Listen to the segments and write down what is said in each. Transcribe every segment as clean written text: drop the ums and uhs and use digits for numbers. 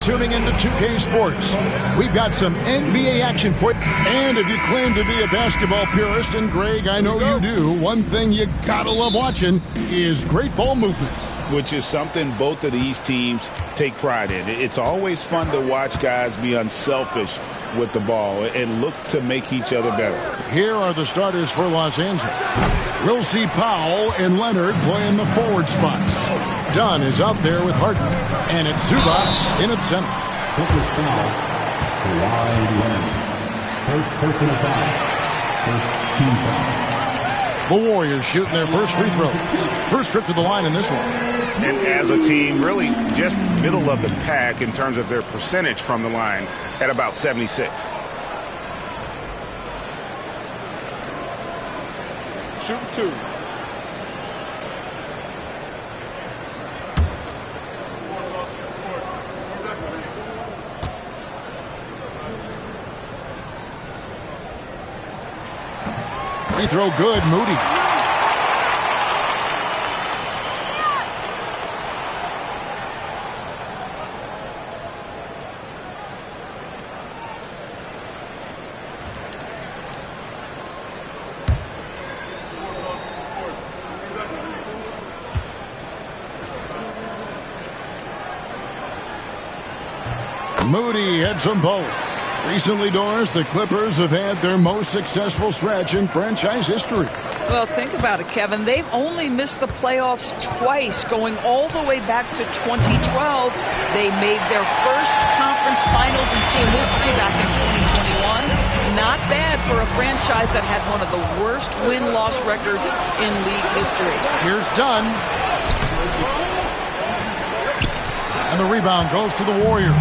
tuning into 2K Sports. We've got some NBA action for you. And if you claim to be a basketball purist, and Greg, I know you do, one thing you gotta love watching is great ball movement. Which is something both of these teams take pride in. It's always fun to watch guys be unselfish with the ball and look to make each other better. Here are the starters for Los Angeles. We'll see Powell and Leonard playing the forward spots. Dunn is out there with Harden, and it's Zubac in at center. Clippers foul. Kawhi Leonard. First personal foul. First team foul. The Warriors shooting their first free throws. First trip to the line in this one. And as a team, really just middle of the pack in terms of their percentage from the line at about 76. Shoot two. Free throw good, Moody. Moody hits them both. Recently, Doris, the Clippers have had their most successful stretch in franchise history. Well, think about it, Kevin. They've only missed the playoffs twice, going all the way back to 2012. They made their first conference finals in team history back in 2021. Not bad for a franchise that had one of the worst win-loss records in league history. Here's Dunn. And the rebound goes to the Warriors.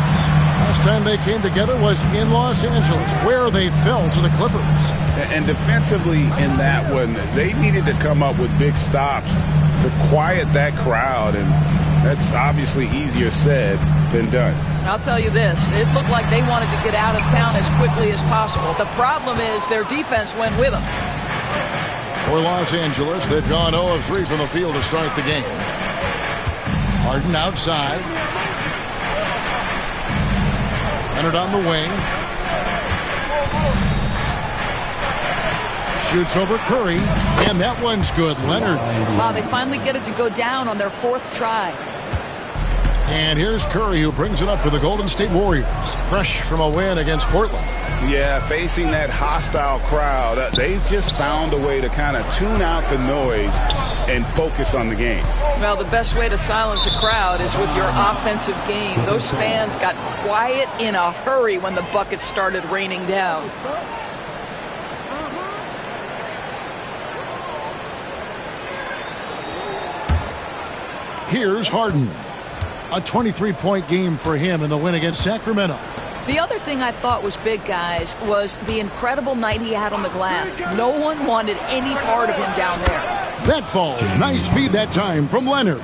Last time they came together was in Los Angeles, where they fell to the Clippers. And defensively in that one, they needed to come up with big stops to quiet that crowd, and that's obviously easier said than done. I'll tell you this, it looked like they wanted to get out of town as quickly as possible. The problem is their defense went with them. For Los Angeles, they've gone 0 of 3 from the field to start the game. Harden outside. Leonard on the wing. Shoots over Curry, and that one's good. Leonard. Wow, they finally get it to go down on their fourth try. And here's Curry, who brings it up for the Golden State Warriors, fresh from a win against Portland. Yeah, facing that hostile crowd, they've just found a way to kind of tune out the noise and focus on the game. Well, the best way to silence a crowd is with your offensive game. Those fans got quiet in a hurry when the buckets started raining down. Here's Harden. A 23-point game for him in the win against Sacramento. The other thing I thought was big, guys, was the incredible night he had on the glass. No one wanted any part of him down there. That falls. Nice feed that time from Leonard.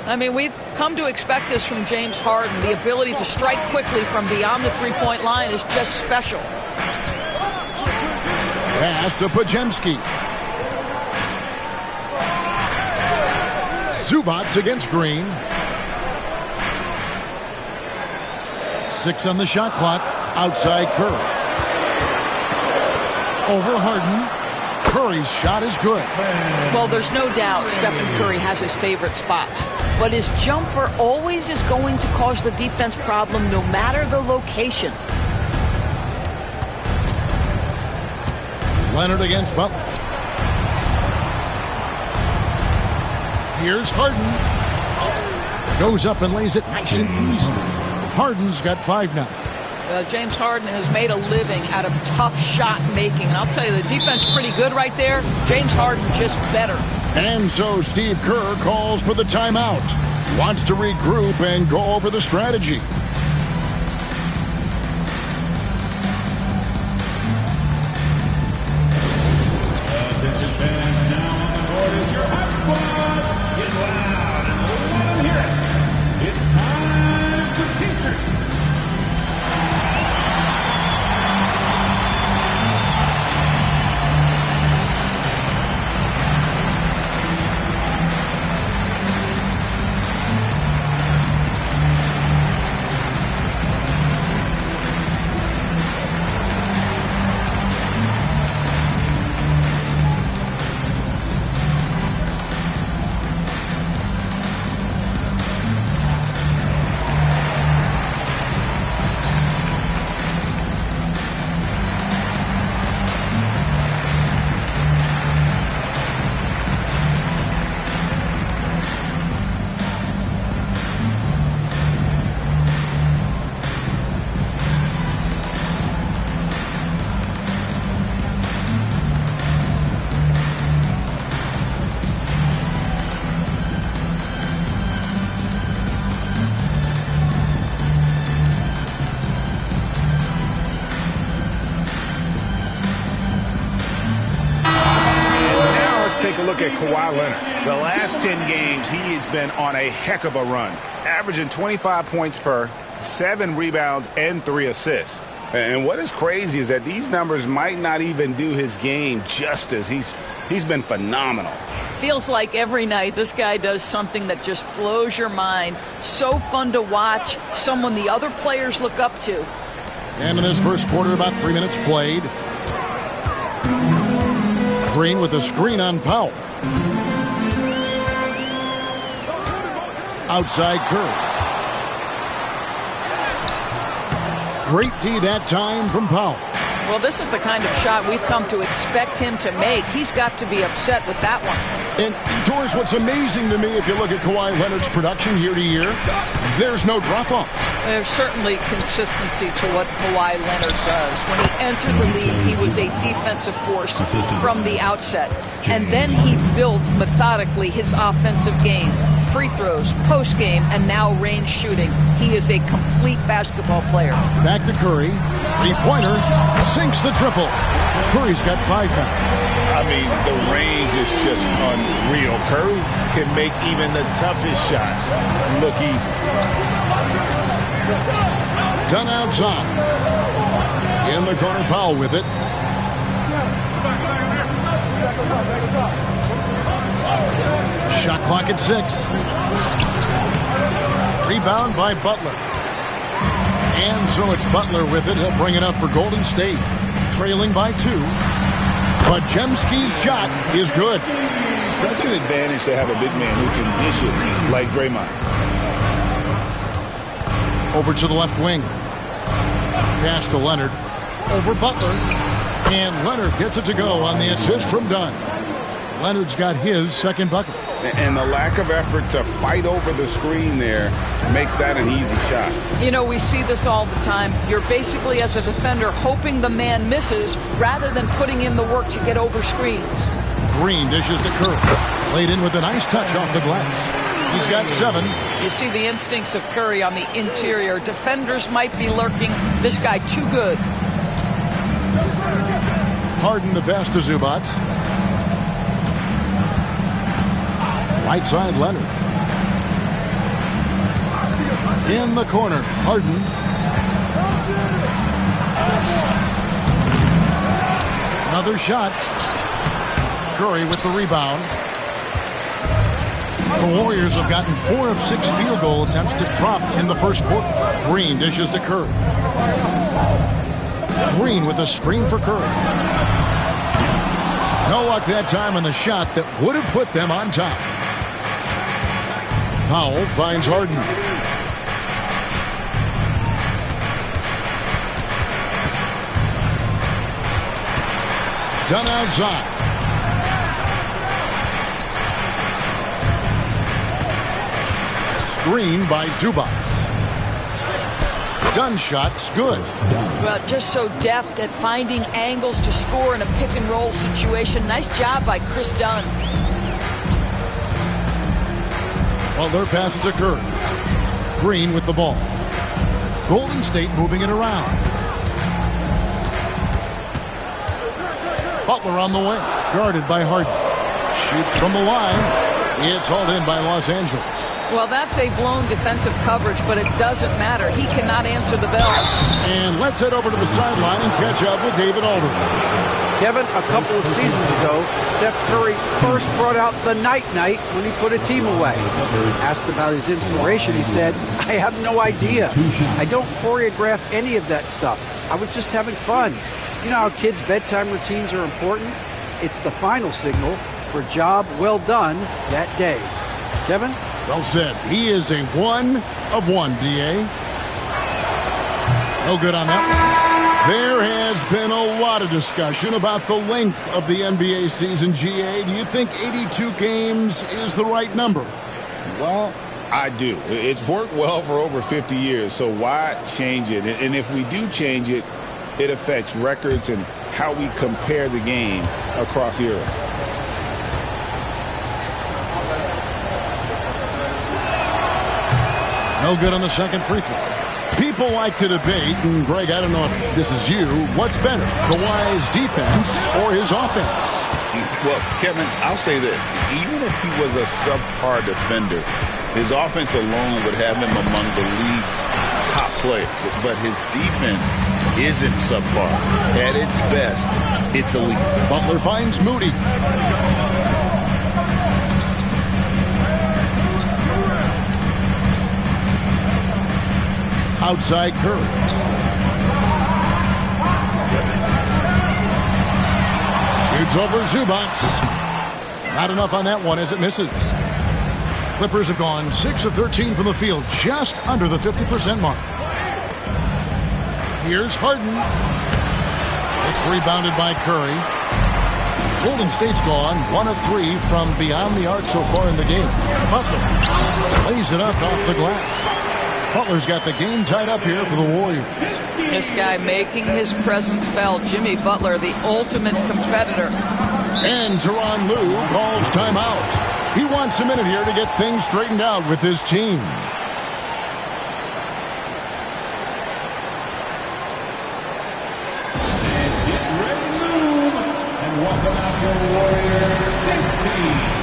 I mean, we've come to expect this from James Harden. The ability to strike quickly from beyond the three-point line is just special. Pass to Podziemski. Zubac against Green. 6 on the shot clock. Outside Curry. Over Harden. Curry's shot is good. Well, there's no doubt Stephen Curry has his favorite spots. But his jumper always is going to cause the defense problem no matter the location. Leonard against Butler. Here's Harden. Goes up and lays it nice and easy. Harden's got 5 now. James Harden has made a living out of tough shot making. And I'll tell you, the defense pretty good right there. James Harden just better. And so Steve Kerr calls for the timeout. Wants to regroup and go over the strategy. at Kawhi Leonard. The last 10 games, he has been on a heck of a run, averaging 25 points per, 7 rebounds, and 3 assists. And what is crazy is that these numbers might not even do his game justice. He's been phenomenal. Feels like every night this guy does something that just blows your mind. So fun to watch, someone the other players look up to. And in this first quarter, about 3 minutes played. Green with a screen on Powell. Outside Curry. Great D that time from Powell. Well, this is the kind of shot we've come to expect him to make. He's got to be upset with that one. And, George, what's amazing to me, if you look at Kawhi Leonard's production year to year, there's no drop-off. There's certainly consistency to what Kawhi Leonard does. When he entered the league, he was a defensive force from the outset. And then he built methodically his offensive game. Free throws, post-game, and now range shooting. He is a complete basketball player. Back to Curry. Three-pointer. Sinks the triple. Curry's got 5 now. I mean, the range is just unreal. Curry can make even the toughest shots look easy. Done outside. In the corner, Powell with it. Shot clock at 6. Rebound by Butler. And so it's Butler with it. He'll bring it up for Golden State. Trailing by 2. Podziemski's shot is good. Such an advantage to have a big man who can dish it like Draymond. Over to the left wing. Pass to Leonard. Over Butler. And Leonard gets it to go on the assist from Dunn. Leonard's got his second bucket. And the lack of effort to fight over the screen there makes that an easy shot. You know, we see this all the time. You're basically, as a defender, hoping the man misses rather than putting in the work to get over screens. Green dishes to Curry. Laid in with a nice touch off the glass. He's got 7. You see the instincts of Curry on the interior. Defenders might be lurking. This guy too good. Harden the pass to Zubac. Right side, Leonard. In the corner, Harden. Another shot. Curry with the rebound. The Warriors have gotten 4 of 6 field goal attempts to drop in the first quarter. Green dishes to Curry. Green with a screen for Curry. No luck that time on the shot that would have put them on top. Powell finds Harden. Done outside. Screen by Zubac. Dunn shot's good. Well, just so deft at finding angles to score in a pick and roll situation. Nice job by Chris Dunn. Well, their passes to Curry. Green with the ball. Golden State moving it around. Butler on the wing. Guarded by Harden. Shoots from the line. It's hauled in by Los Angeles. Well, that's a blown defensive coverage, but it doesn't matter. He cannot answer the bell. And let's head over to the sideline and catch up with David Aldridge. Kevin, a couple of seasons ago, Steph Curry first brought out the night-night when he put a team away. Asked about his inspiration, he said, I have no idea. I don't choreograph any of that stuff. I was just having fun. You know how kids' bedtime routines are important? It's the final signal for a job well done that day. Kevin? Well said. He is a 1 of 1, D.A. No good on that one. There has been a lot of discussion about the length of the NBA season, GA. Do you think 82 games is the right number? Well, I do. It's worked well for over 50 years, so why change it? And if we do change it, it affects records and how we compare the game across eras. No good on the second free throw. People like to debate, and Greg, I don't know if this is you, what's better, Kawhi's defense or his offense? Well, Kevin, I'll say this. Even if he was a subpar defender, his offense alone would have him among the league's top players. But his defense isn't subpar. At its best, it's elite. Butler finds Moody. Outside Curry. Shoots over Zubac. Not enough on that one as it misses. Clippers have gone 6 of 13 from the field, just under the 50% mark. Here's Harden. It's rebounded by Curry. Golden State's gone 1 of 3 from beyond the arc so far in the game. Butler lays it up off the glass. Butler's got the game tied up here for the Warriors. This guy making his presence felt. Jimmy Butler, the ultimate competitor. And Tyronn Lue calls timeout. He wants a minute here to get things straightened out with his team. And get ready to move. And welcome out your Warrior 15.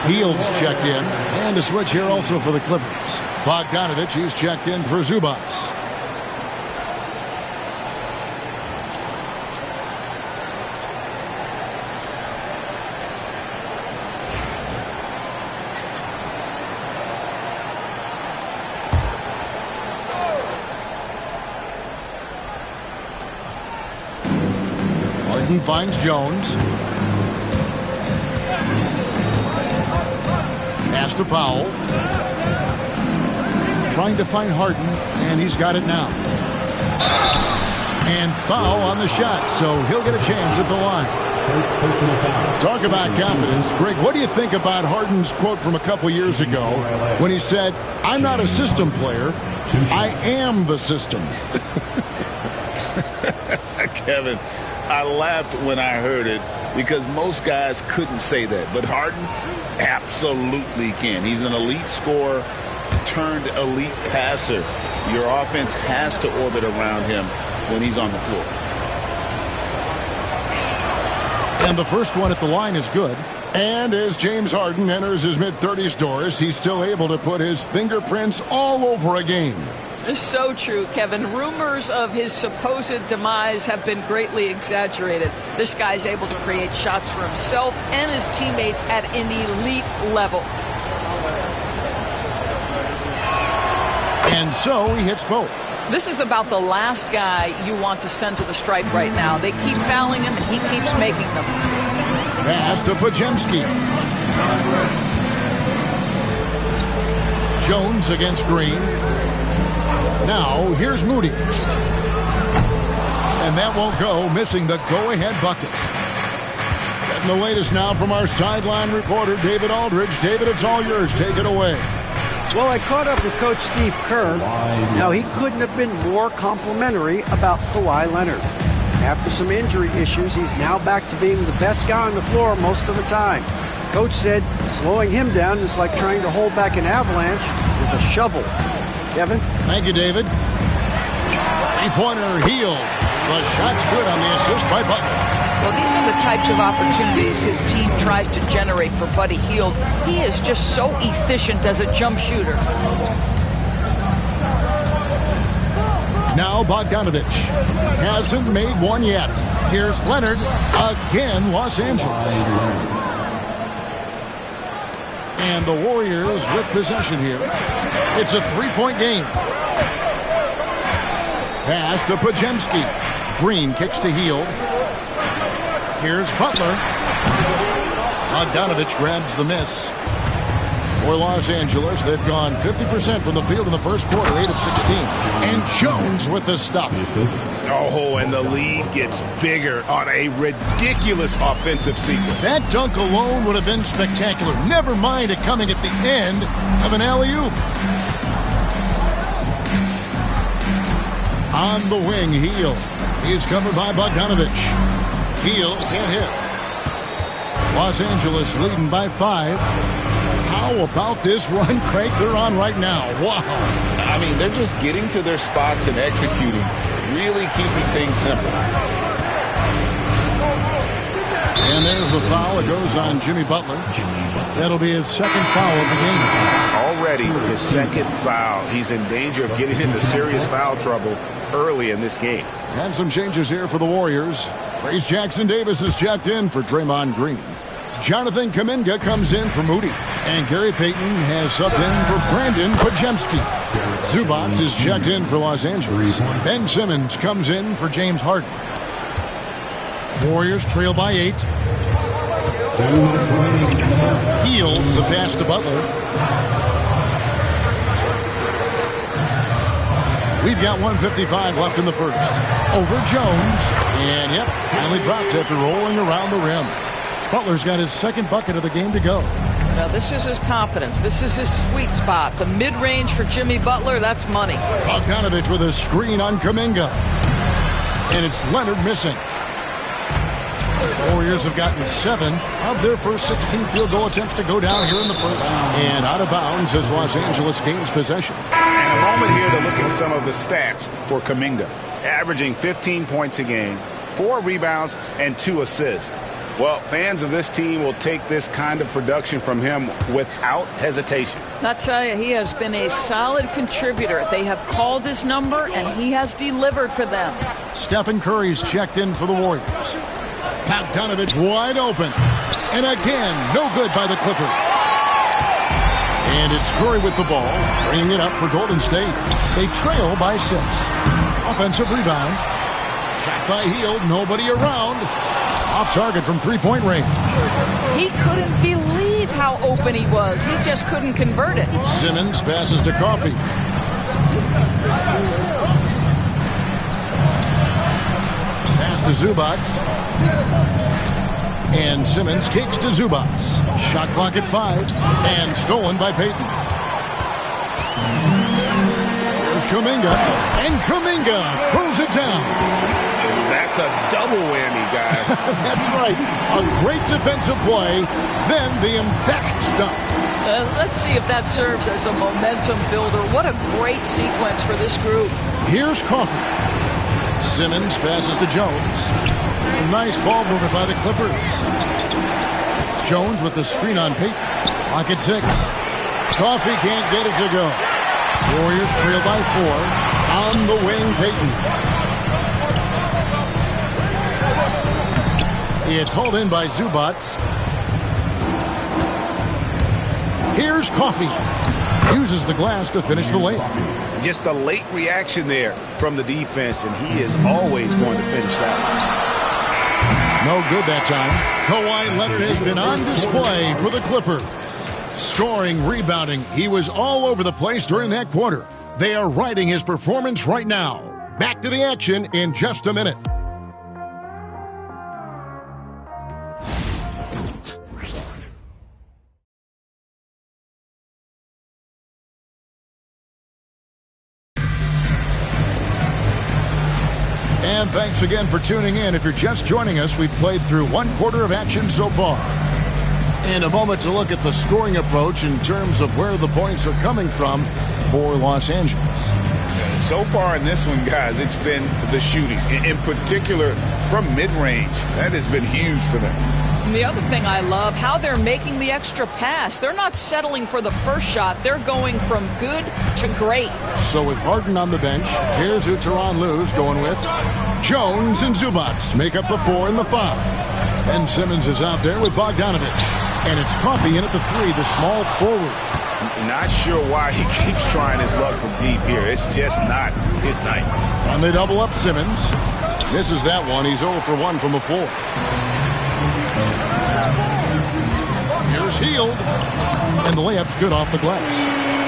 Hields checked in, and a switch here also for the Clippers. Bogdanovich, he's checked in for Zubac. Harden finds Jones. Pass to Powell. Trying to find Harden, and he's got it now. And foul on the shot, so he'll get a chance at the line. Talk about confidence. Greg, what do you think about Harden's quote from a couple years ago when he said, "I'm not a system player, I am the system"? Kevin, I laughed when I heard it because most guys couldn't say that. But Harden absolutely can. He's an elite scorer turned elite passer. Your offense has to orbit around him when he's on the floor. And the first one at the line is good. And as James Harden enters his mid-30s doors, he's still able to put his fingerprints all over a game. It's so true, Kevin. Rumors of his supposed demise have been greatly exaggerated. This guy's able to create shots for himself and his teammates at an elite level. And so he hits both. This is about the last guy you want to send to the stripe right now. They keep fouling him, and he keeps making them. Pass to Podziemski. Jones against Green. Now, here's Moody. And that won't go, missing the go-ahead bucket. Getting the latest now from our sideline reporter, David Aldridge. David, it's all yours. Take it away. Well, I caught up with Coach Steve Kerr. Now, he couldn't have been more complimentary about Kawhi Leonard. After some injury issues, he's now back to being the best guy on the floor most of the time. Coach said slowing him down is like trying to hold back an avalanche with a shovel. Kevin? Thank you, David. Three-pointer Hield. The shot's good on the assist by Butler. Well, these are the types of opportunities his team tries to generate for Buddy Hield. He is just so efficient as a jump shooter. Now Bogdanovich hasn't made one yet. Here's Leonard, again Los Angeles. And the Warriors with possession here. It's a three-point game. Pass to Podziemski. Green kicks to Hield. Here's Butler. Bogdanovich grabs the miss. For Los Angeles, they've gone 50% from the field in the first quarter, 8 of 16. And Jones with the stuff. Oh, and the lead gets bigger on a ridiculous offensive sequence. That dunk alone would have been spectacular. Never mind it coming at the end of an alley-oop. On the wing, Hield. He's covered by Bogdanovich. Hield can't hit. Los Angeles leading by 5. How about this run, Craig, they're on right now? Wow. I mean, they're just getting to their spots and executing, really keeping things simple. And there's a foul. It goes on Jimmy Butler. That'll be his second foul of the game. Already his second foul. He's in danger of getting into serious foul trouble early in this game. And some changes here for the Warriors. Trace Jackson-Davis is checked in for Draymond Green. Jonathan Kuminga comes in for Moody. And Gary Payton has subbed in for Brandon Podziemski. Zubac is checked in for Los Angeles. Ben Simmons comes in for James Harden. Warriors trail by 8. Hield the pass to Butler. We've got 1:55 left in the first. Over Jones. And, yep, finally drops after rolling around the rim. Butler's got his second bucket of the game to go. Now, this is his confidence. This is his sweet spot. The mid-range for Jimmy Butler, that's money. Bogdanovich with a screen on Kuminga. And it's Leonard missing. Warriors have gotten 7 of their first 16 field goal attempts to go down here in the first. And out of bounds as Los Angeles gains possession. And a moment here to look at some of the stats for Kuminga. Averaging 15 points a game, 4 rebounds, and 2 assists. Well, fans of this team will take this kind of production from him without hesitation. I'll tell you, he has been a solid contributor. They have called his number, and he has delivered for them. Stephen Curry's checked in for the Warriors. Bogdanovich wide open. And again, no good by the Clippers. And it's Curry with the ball, bringing it up for Golden State. They trail by 6. Offensive rebound. Shot by Hield, nobody around. Off target from three-point range. He couldn't believe how open he was. He just couldn't convert it. Simmons passes to Coffey. Pass to Zubac. And Simmons kicks to Zubac. Shot clock at 5. And stolen by Payton. There's Kuminga. And Kuminga throws it down. That's a double whammy, guys. That's right. A great defensive play, then the emphatic stuff. Let's see if that serves as a momentum builder. What a great sequence for this group. Here's Coffey. Simmons passes to Jones. Some nice ball movement by the Clippers. Jones with the screen on Payton. Clock at 6. Coffey can't get it to go. Warriors trail by 4. On the wing, Payton. It's hauled in by Zubac. Here's Coffey. Uses the glass to finish the layup. Just a late reaction there from the defense, and he is always going to finish that. No good that time. Kawhi Leonard has been on display for the Clippers. Scoring, rebounding. He was all over the place during that quarter. They are riding his performance right now. Back to the action in just a minute. And thanks again for tuning in. If you're just joining us, we've played through 1 quarter of action so far. In a moment to look at the scoring approach in terms of where the points are coming from for Los Angeles. So far in this one, guys, it's been the shooting, in particular from mid-range. That has been huge for them. And the other thing I love, how they're making the extra pass. They're not settling for the first shot. They're going from good to great. So with Harden on the bench, here's who Tyronn Lue's going with. Jones and Zubac make up the 4 and the 5. Ben Simmons is out there with Bogdanovich. And it's Coffey in at the 3, the small forward. Not sure why he keeps trying his luck from deep here. It's just not his night. And they double up Simmons. Misses that one. He's 0 for 1 from the floor. Here's Hield. And the layup's good off the glass.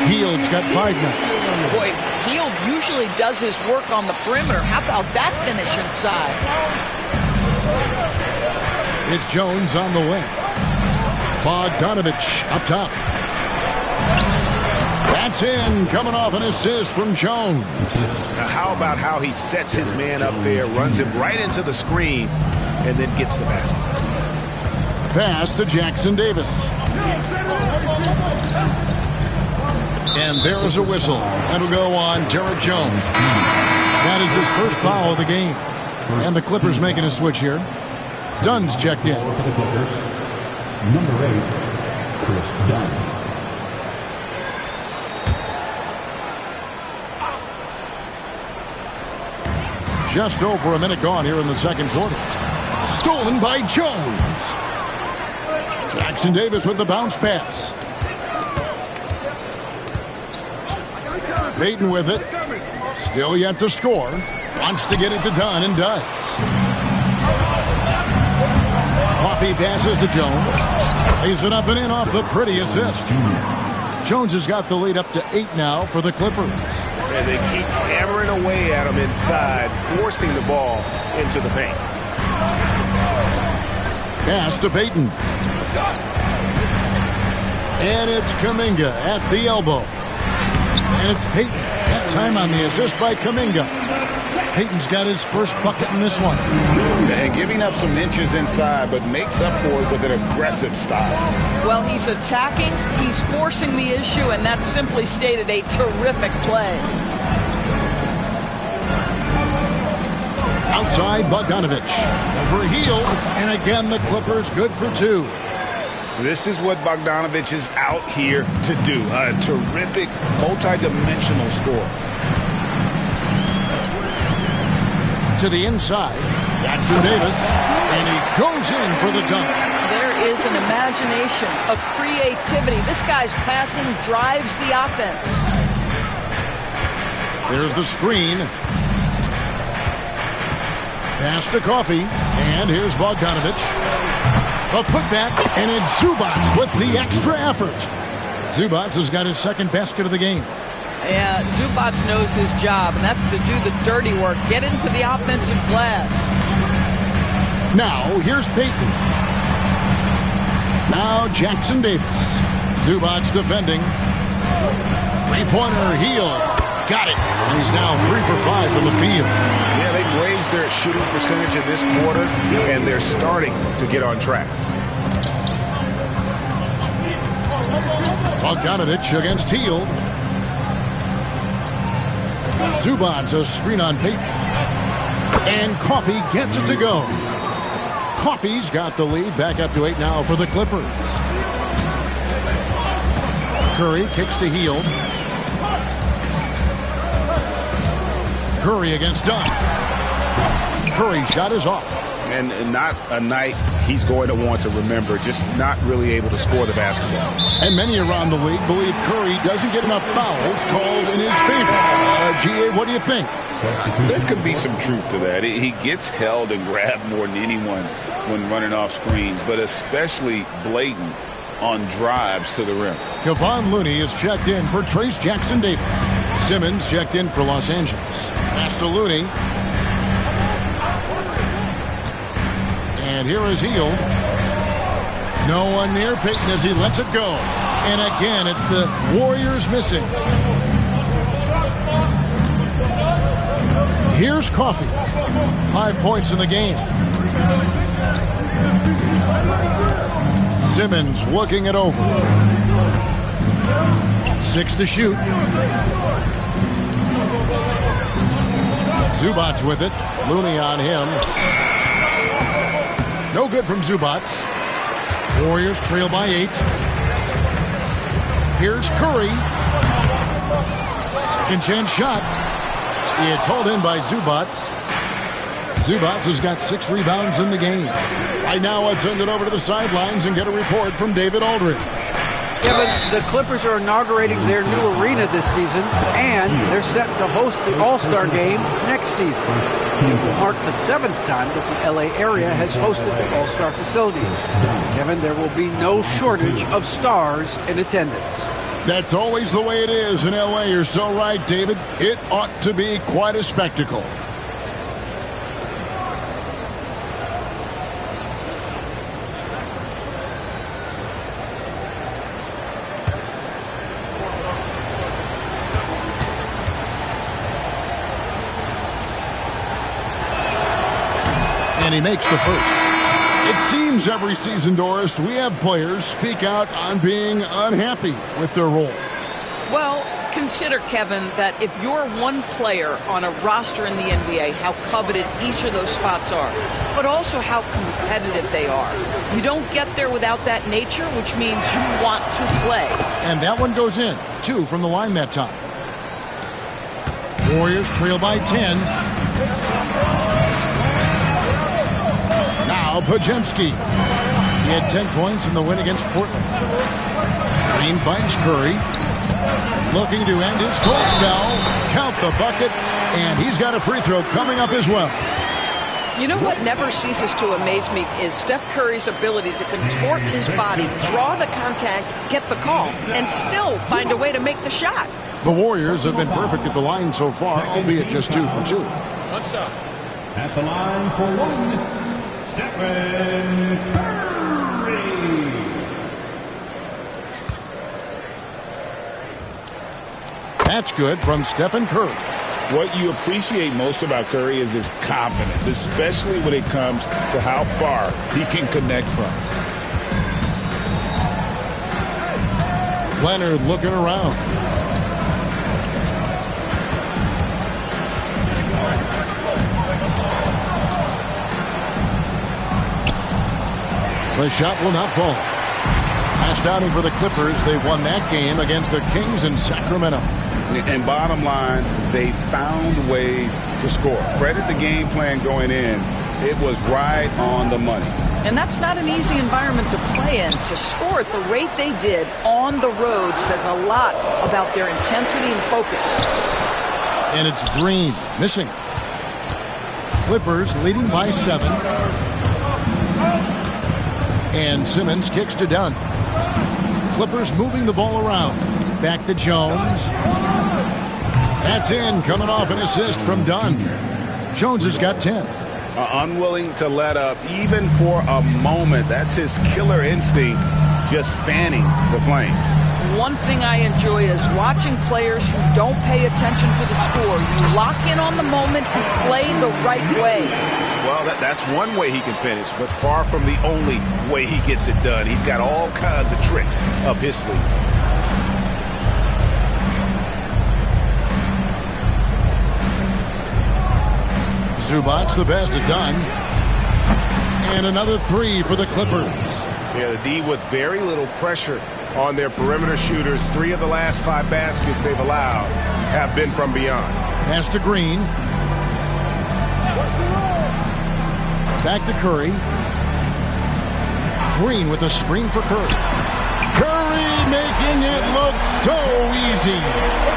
Hield's got 5 now. Boy, Hield usually does his work on the perimeter. How about that finish inside? It's Jones on the wing. Bogdanovich up top. That's in, coming off an assist from Jones. Now how about how he sets his man up there, runs him right into the screen, and then gets the basket. Pass to Jackson Davis. And there is a whistle. That'll go on Derrick Jones. That is his first foul of the game. And the Clippers making a switch here. Dunn's checked in. For the Clippers, number 8, Chris Dunn. Just over a minute gone here in the second quarter. Stolen by Jones. Jackson Davis with the bounce pass. Payton with it. Still yet to score. Wants to get it to Dunn and does. Coffey passes to Jones. Lays it up and in off the pretty assist. Jones has got the lead up to 8 now for the Clippers. And they keep hammering away at him inside, forcing the ball into the paint. Pass to Payton. And it's Kuminga at the elbow. And it's Payton. That time on the assist by Kuminga. Payton's got his first bucket in this one. And giving up some inches inside, but makes up for it with an aggressive style. Well, he's attacking, he's forcing the issue, and that's simply stated a terrific play. Outside Bogdanovich. Over Hield. And again, the Clippers good for 2. This is what Bogdanovich is out here to do. A terrific, multi-dimensional score. To the inside. Jackson Davis. And he goes in for the dunk. There is an imagination, a creativity. This guy's passing drives the offense. There's the screen. Pass to Coffey. And here's Bogdanovich. A putback, and it's Zubac with the extra effort. Zubac has got his second basket of the game. Yeah, Zubac knows his job, and that's to do the dirty work. Get into the offensive glass. Now, here's Payton. Now, Jackson Davis. Zubac defending. Three-pointer, Hield. Got it. And he's now 3 for 5 from the field. Yeah, they've raised their shooting percentage in this quarter, and they're starting to get on track. Bogdanovich against Hield. Zubac a screen on Payton. And Coffey gets it to go. Coffey's got the lead back up to 8 now for the Clippers. Curry kicks to Hield. Curry against Dunn. Curry shot is off. And not a night he's going to want to remember, just not really able to score the basketball. And many around the league believe Curry doesn't get enough fouls called in his favor. GA, what do you think? There could be some truth to that. He gets held and grabbed more than anyone when running off screens, but especially blatant on drives to the rim. Kevon Looney is checked in for Trace Jackson Davis. Simmons checked in for Los Angeles. Pass to Looney. And here is Hield. No one near Payton as he lets it go. And again, it's the Warriors missing. Here's Coffey. 5 points in the game. Simmons looking it over. 6 to shoot. Zubats with it. Looney on him. No good from Zubats. Warriors trail by 8. Here's Curry. Second chance shot. It's hauled in by Zubats. Zubats has got 6 rebounds in the game. Right now, let's send it over to the sidelines and get a report from David Aldridge. Kevin, the Clippers are inaugurating their new arena this season, and they're set to host the All-Star Game next season. It will mark the 7th time that the LA area has hosted the All-Star facilities. Kevin, there will be no shortage of stars in attendance. That's always the way it is in LA. You're so right, David. It ought to be quite a spectacle. And he makes the first. It seems every season, Doris, we have players speak out on being unhappy with their roles. Well, consider, Kevin, that if you're one player on a roster in the NBA, how coveted each of those spots are, but also how competitive they are. You don't get there without that nature, which means you want to play. And that one goes in. 2 from the line that time. Warriors trail by 10. Now Podziemski. He had 10 points in the win against Portland. Green finds Curry. Looking to end his cold spell. Count the bucket. And he's got a free throw coming up as well. You know what never ceases to amaze me is Steph Curry's ability to contort his body, draw the contact, get the call, and still find a way to make the shot. The Warriors have been perfect at the line so far, albeit just 2 for 2. What's up? At the line for 1, Stephen Curry. That's good from Stephen Curry. What you appreciate most about Curry is his confidence, especially when it comes to how far he can connect from. Leonard looking around. The shot will not fall. Last outing for the Clippers, they won that game against the Kings in Sacramento. And bottom line, they found ways to score. Credit the game plan going in. It was right on the money. And that's not an easy environment to play in. To score at the rate they did on the road says a lot about their intensity and focus. And it's Green missing. Clippers leading by 7. And Simmons kicks to Dunn. Clippers moving the ball around. Back to Jones. That's in, coming off an assist from Dunn. Jones has got 10. Unwilling to let up even for a moment. That's his killer instinct, just fanning the flames. One thing I enjoy is watching players who don't pay attention to the score. You lock in on the moment and play the right way. Well, that's one way he can finish, but far from the only way he gets it done. He's got all kinds of tricks up his sleeve. Zubats the pass to Dunn. And another 3 for the Clippers. Yeah, the D with very little pressure on their perimeter shooters. 3 of the last 5 baskets they've allowed have been from beyond. Pass to Green. Back to Curry. Green with a screen for Curry. Curry making it look so easy.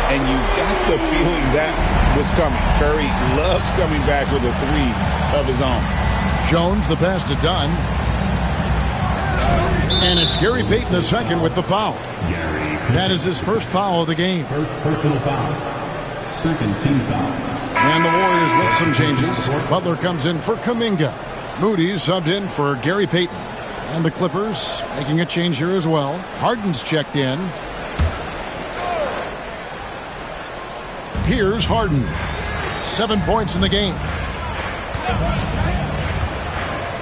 And you got the feeling that was coming. Curry loves coming back with a 3 of his own. Jones the pass to Dunn. And it's Gary Payton II with the foul. That is his first foul of the game. First personal foul. Second team foul. And the Warriors with some changes. Butler comes in for Kuminga. Moody subbed in for Gary Payton. And the Clippers making a change here as well. Harden's checked in. Here's Harden. 7 points in the game.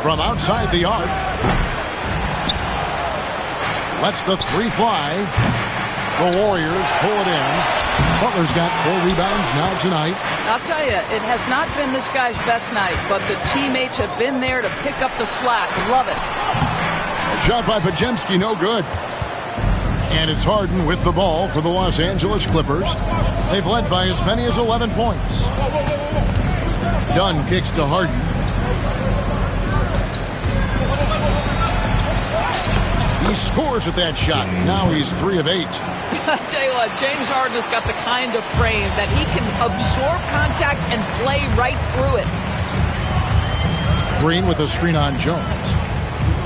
From outside the arc. Lets the 3 fly. The Warriors pull it in. Butler's got 4 rebounds now tonight. I'll tell you, it has not been this guy's best night, but the teammates have been there to pick up the slack. Love it. Shot by Podziemski, no good. And it's Harden with the ball for the Los Angeles Clippers. They've led by as many as 11 points. Dunn kicks to Harden. He scores with that shot. Now he's 3 of 8. I tell you what, James Harden has got the kind of frame that he can absorb contact and play right through it. Green with a screen on Jones.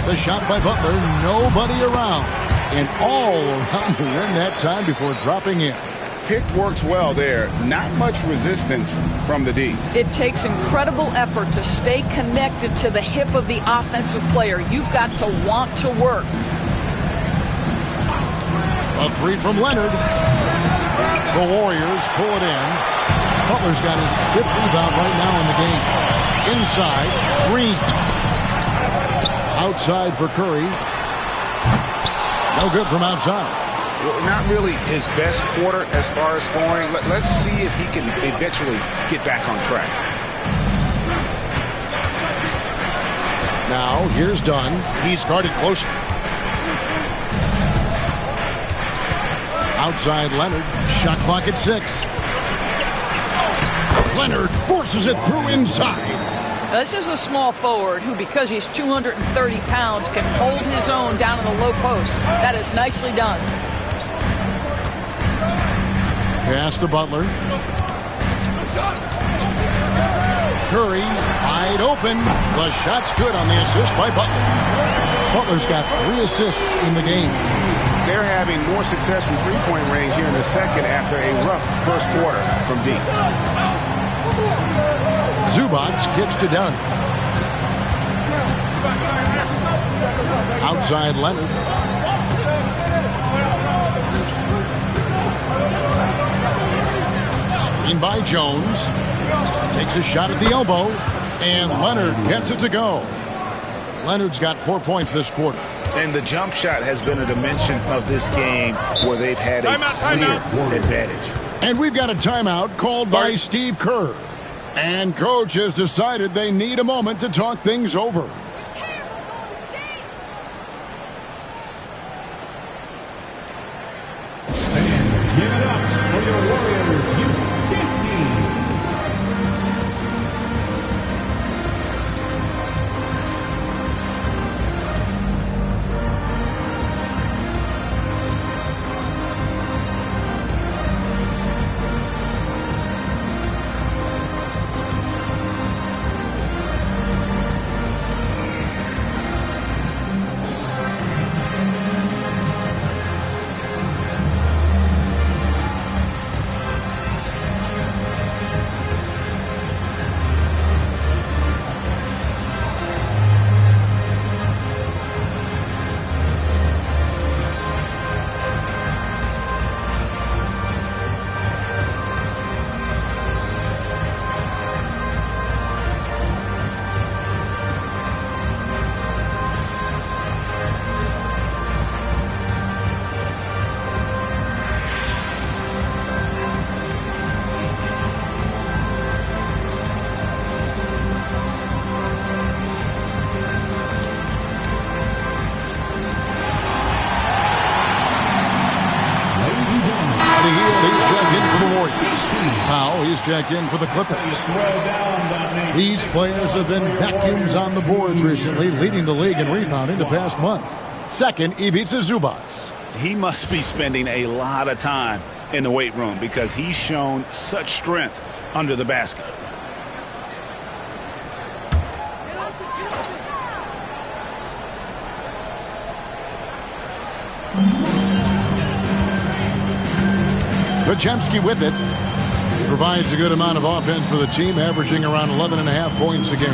The shot by Butler, nobody around. And all around to win that time before dropping in. Pick works well there. Not much resistance from the D. It takes incredible effort to stay connected to the hip of the offensive player. You've got to want to work. A 3 from Leonard. The Warriors pull it in. Butler's got his 5th rebound right now in the game. Inside, Green. Outside for Curry. No good from outside. Well, not really his best quarter as far as scoring. Let's see if he can eventually get back on track. Now, here's Dunn. He's guarded closer. Outside Leonard. Shot clock at 6. Leonard forces it through inside. Now, this is a small forward who, because he's 230 pounds, can hold his own down in the low post. That is nicely done. Pass to Butler. Curry wide open. The shot's good on the assist by Butler. Butler's got 3 assists in the game. They're having more success from three-point range here in the second after a rough first quarter from deep. Zubac kicks to Dunn. Outside Leonard. Screen by Jones. Takes a shot at the elbow. And Leonard gets it to go. Leonard's got 4 points this quarter. And the jump shot has been a dimension of this game where they've had a clear advantage. And we've got a timeout called by Steve Kerr. And coach has decided they need a moment to talk things over. Give it up for your Warriors U15. He's checked in for the Clippers. These players have been vacuums on the boards recently, leading the league in rebounding the past month. Second, Ivica Zubac. He must be spending a lot of time in the weight room because he's shown such strength under the basket. Podziemski with it. He provides a good amount of offense for the team, averaging around 11.5 points a game.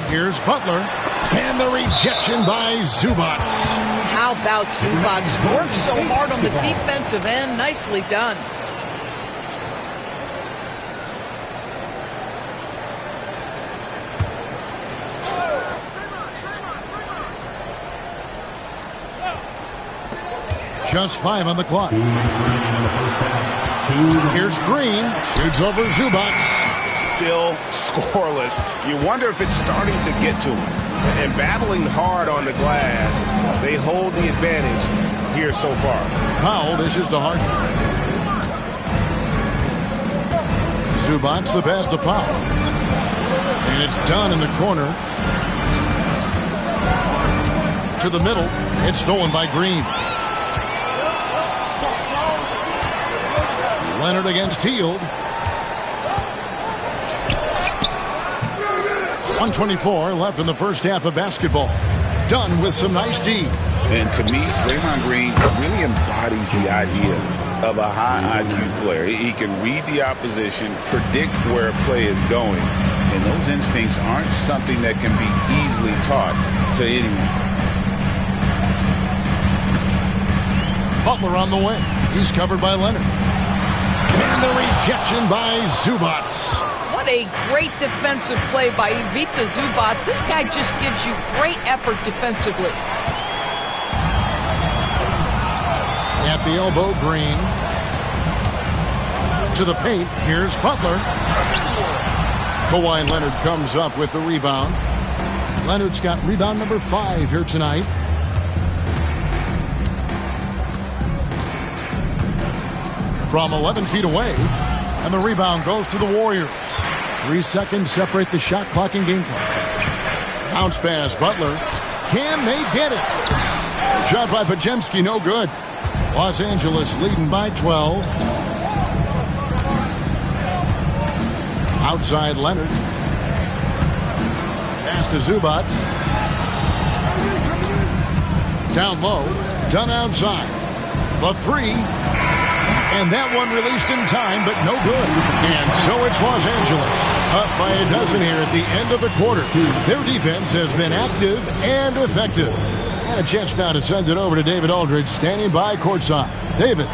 Here's Butler. And the rejection by Zubac. How about Zubac? Worked so hard on the defensive end. Nicely done. Just 5 on the clock. Here's Green. Shoots over Zubac. Still scoreless. You wonder if it's starting to get to him. And battling hard on the glass, they hold the advantage here so far. Powell dishes to Harden. Zubac the pass to Powell. And it's done in the corner. To the middle. It's stolen by Green. Leonard against Hield. 1:24 left in the first half of basketball. Dunn with some nice D. And to me, Draymond Green really embodies the idea of a high IQ player. He can read the opposition, predict where a play is going, and those instincts aren't something that can be easily taught to anyone. Butler on the wing. He's covered by Leonard. And the rejection by Zubac. What a great defensive play by Ivica Zubac. This guy just gives you great effort defensively. At the elbow, Green. To the paint. Here's Butler. Kawhi Leonard comes up with the rebound. Leonard's got rebound number 5 here tonight. From 11 feet away. And the rebound goes to the Warriors. 3 seconds separate the shot clock and game clock. Bounce pass, Butler. Can they get it? Shot by Podziemski, no good. Los Angeles leading by 12. Outside Leonard. Pass to Zubac. Down low. Done outside. The 3. And that one released in time, but no good. And so it's Los Angeles. Up by a dozen here at the end of the quarter. Their defense has been active and effective. And a chance now to send it over to David Aldridge, standing by courtside. David.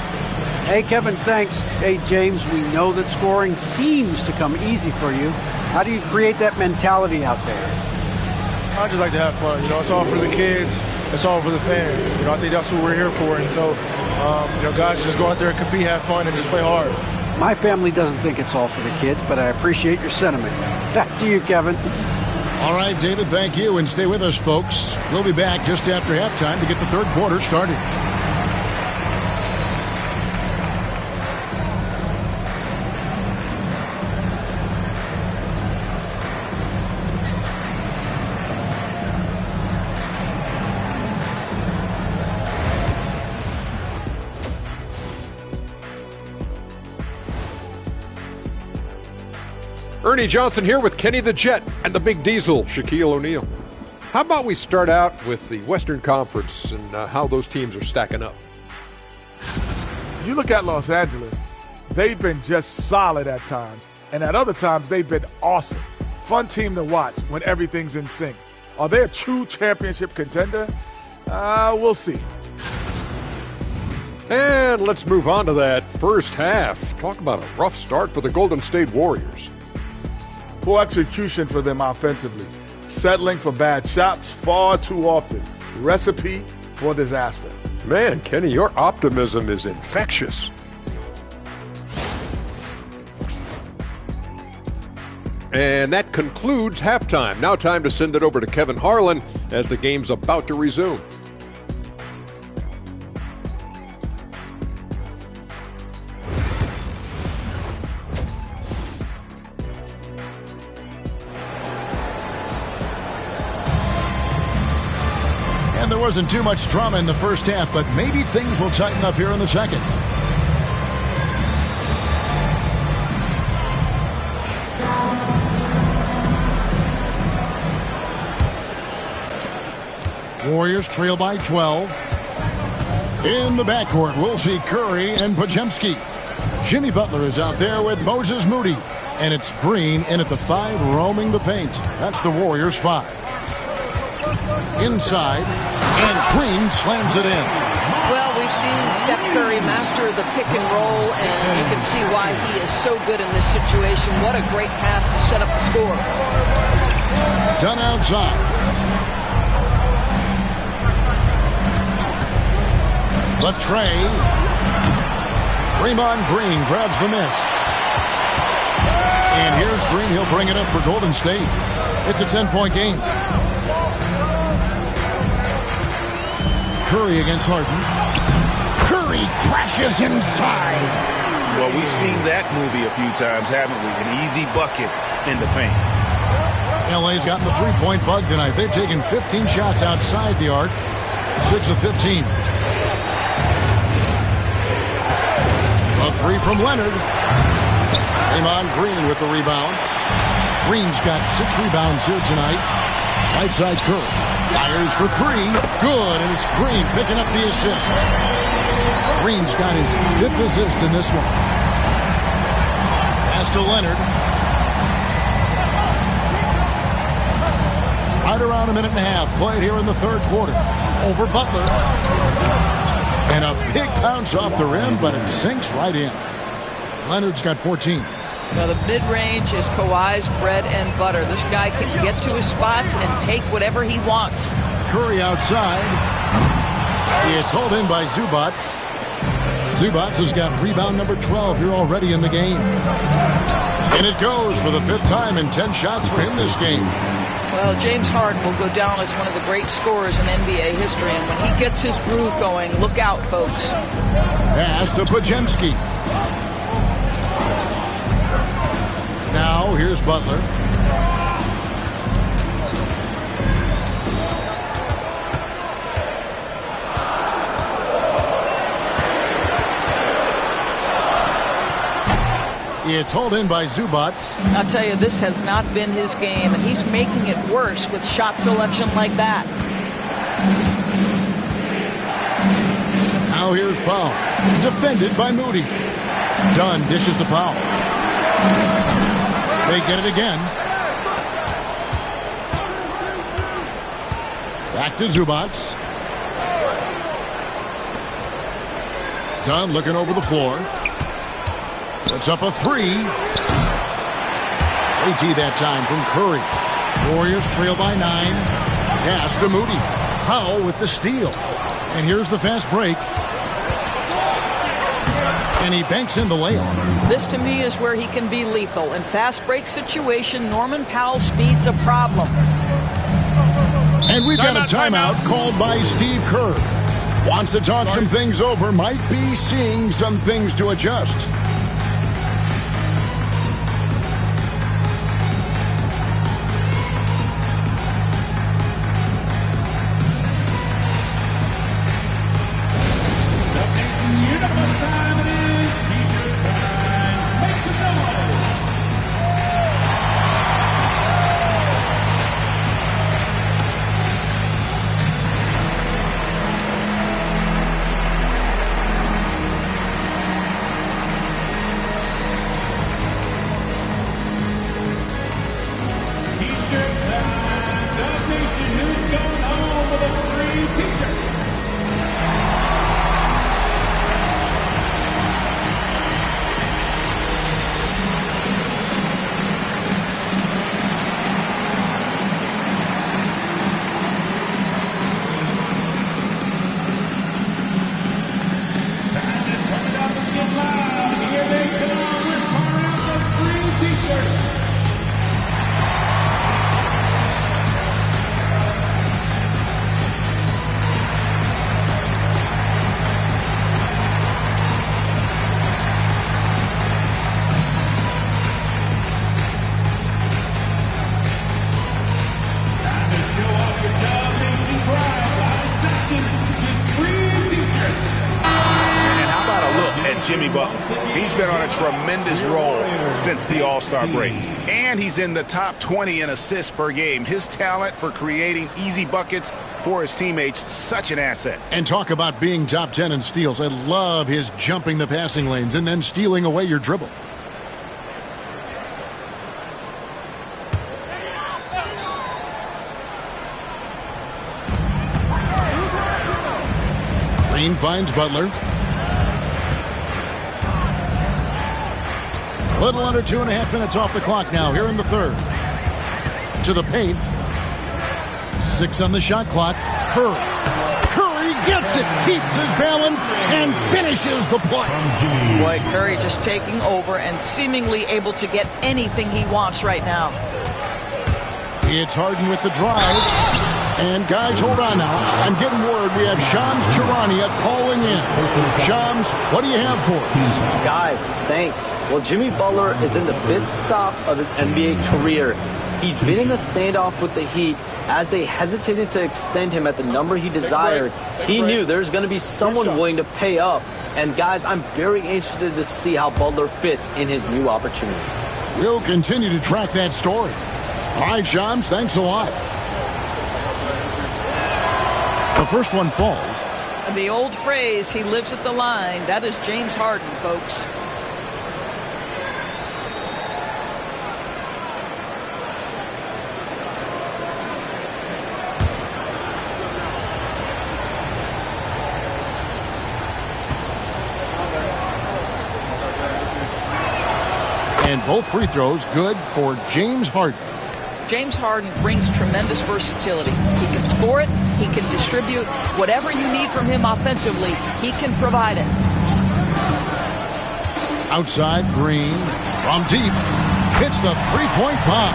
Hey, Kevin, thanks. Hey, James, we know that scoring seems to come easy for you. How do you create that mentality out there? I just like to have fun. You know, it's all for the kids. It's all for the fans. You know, I think that's what we're here for. And so, you know, guys, just go out there and compete, have fun, and just play hard. My family doesn't think it's all for the kids, but I appreciate your sentiment. Back to you, Kevin. All right, David, thank you. And stay with us, folks. We'll be back just after halftime to get the third quarter started. Ernie Johnson here with Kenny the Jet and the Big Diesel, Shaquille O'Neal. How about we start out with the Western Conference and how those teams are stacking up? You look at Los Angeles, they've been just solid at times. And at other times, they've been awesome. Fun team to watch when everything's in sync. Are they a true championship contender? We'll see. And let's move on to that first half. Talk about a rough start for the Golden State Warriors. Poor execution for them offensively. Settling for bad shots far too often. Recipe for disaster. Man, Kenny, your optimism is infectious. And that concludes halftime. Now time to send it over to Kevin Harlan as the game's about to resume. And there wasn't too much drama in the first half, but maybe things will tighten up here in the second. Warriors trail by 12. In the backcourt, we'll see Curry and Podziemski. Jimmy Butler is out there with Moses Moody. And it's Green in at the 5, roaming the paint. That's the Warriors' 5. Inside, and Green slams it in. Well, we've seen Steph Curry master the pick and roll, and you can see why he is so good in this situation. What a great pass to set up the score. Done outside. The tray. Draymond Green grabs the miss. And here's Green. He'll bring it up for Golden State. It's a 10-point game. Curry against Harden. Curry crashes inside. Well, we've seen that movie a few times, haven't we? An easy bucket in the paint. LA's gotten the three-point bug tonight. They've taken 15 shots outside the arc. 6 of 15. A three from Leonard. Draymond Green with the rebound. Green's got 6 rebounds here tonight. Right side Curry. Fires for 3. Good, and it's Green picking up the assist. Green's got his 5th assist in this one. Pass to Leonard. Right around a minute and a half played here in the third quarter. Over Butler. And a big bounce off the rim, but it sinks right in. Leonard's got 14. Now, the mid-range is Kawhi's bread and butter. This guy can get to his spots and take whatever he wants. Curry outside. It's hauled in by Zubac. Zubac has got rebound number 12 here already in the game. And it goes for the 5th time in 10 shots for him this game. Well, James Harden will go down as one of the great scorers in NBA history, and when he gets his groove going, look out, folks. Pass to Podziemski. Now, here's Butler. It's hauled in by Zubac. I'll tell you, this has not been his game, and he's making it worse with shot selection like that. Now here's Powell. Defended by Moody. Dunn dishes to Powell. They get it again. Back to Zubac. Dunn looking over the floor. Puts up a 3. AT that time from Curry. Warriors trail by 9. Pass to Moody. Powell with the steal. And here's the fast break. And he banks in the layup. This, to me, is where he can be lethal. In fast break situation, Norman Powell's speed's a problem. And we've got a timeout called by Steve Kerr. Wants to talk some things over. Might be seeing some things to adjust. Jimmy Butler. He's been on a tremendous roll since the All-Star break. And he's in the top 20 in assists per game. His talent for creating easy buckets for his teammates, such an asset. And talk about being top 10 in steals. I love his jumping the passing lanes and then stealing away your dribble. Green finds Butler. A little under 2.5 minutes off the clock now here in the third. To the paint. 6 on the shot clock. Curry. Curry gets Gets it, keeps his balance, and finishes the play. Boy, Curry just taking over and seemingly able to get anything he wants right now. It's Harden with the drive. And guys, hold on now. I'm getting word we have Shams Charania calling in. Shams, what do you have for us? Guys, thanks. Well, Jimmy Butler is in the 5th stop of his NBA career. He'd been in a standoff with the Heat as they hesitated to extend him at the number he desired. He knew there's going to be someone willing to pay up. And guys, I'm very interested to see how Butler fits in his new opportunity. We'll continue to track that story. All right, Shams, thanks a lot. The first one falls. The old phrase, he lives at the line, that is James Harden, folks. And both free throws good for James Harden. James Harden brings tremendous versatility. He can score it, he can distribute. Whatever you need from him offensively, he can provide it. Outside, Green from deep hits the three-point bomb.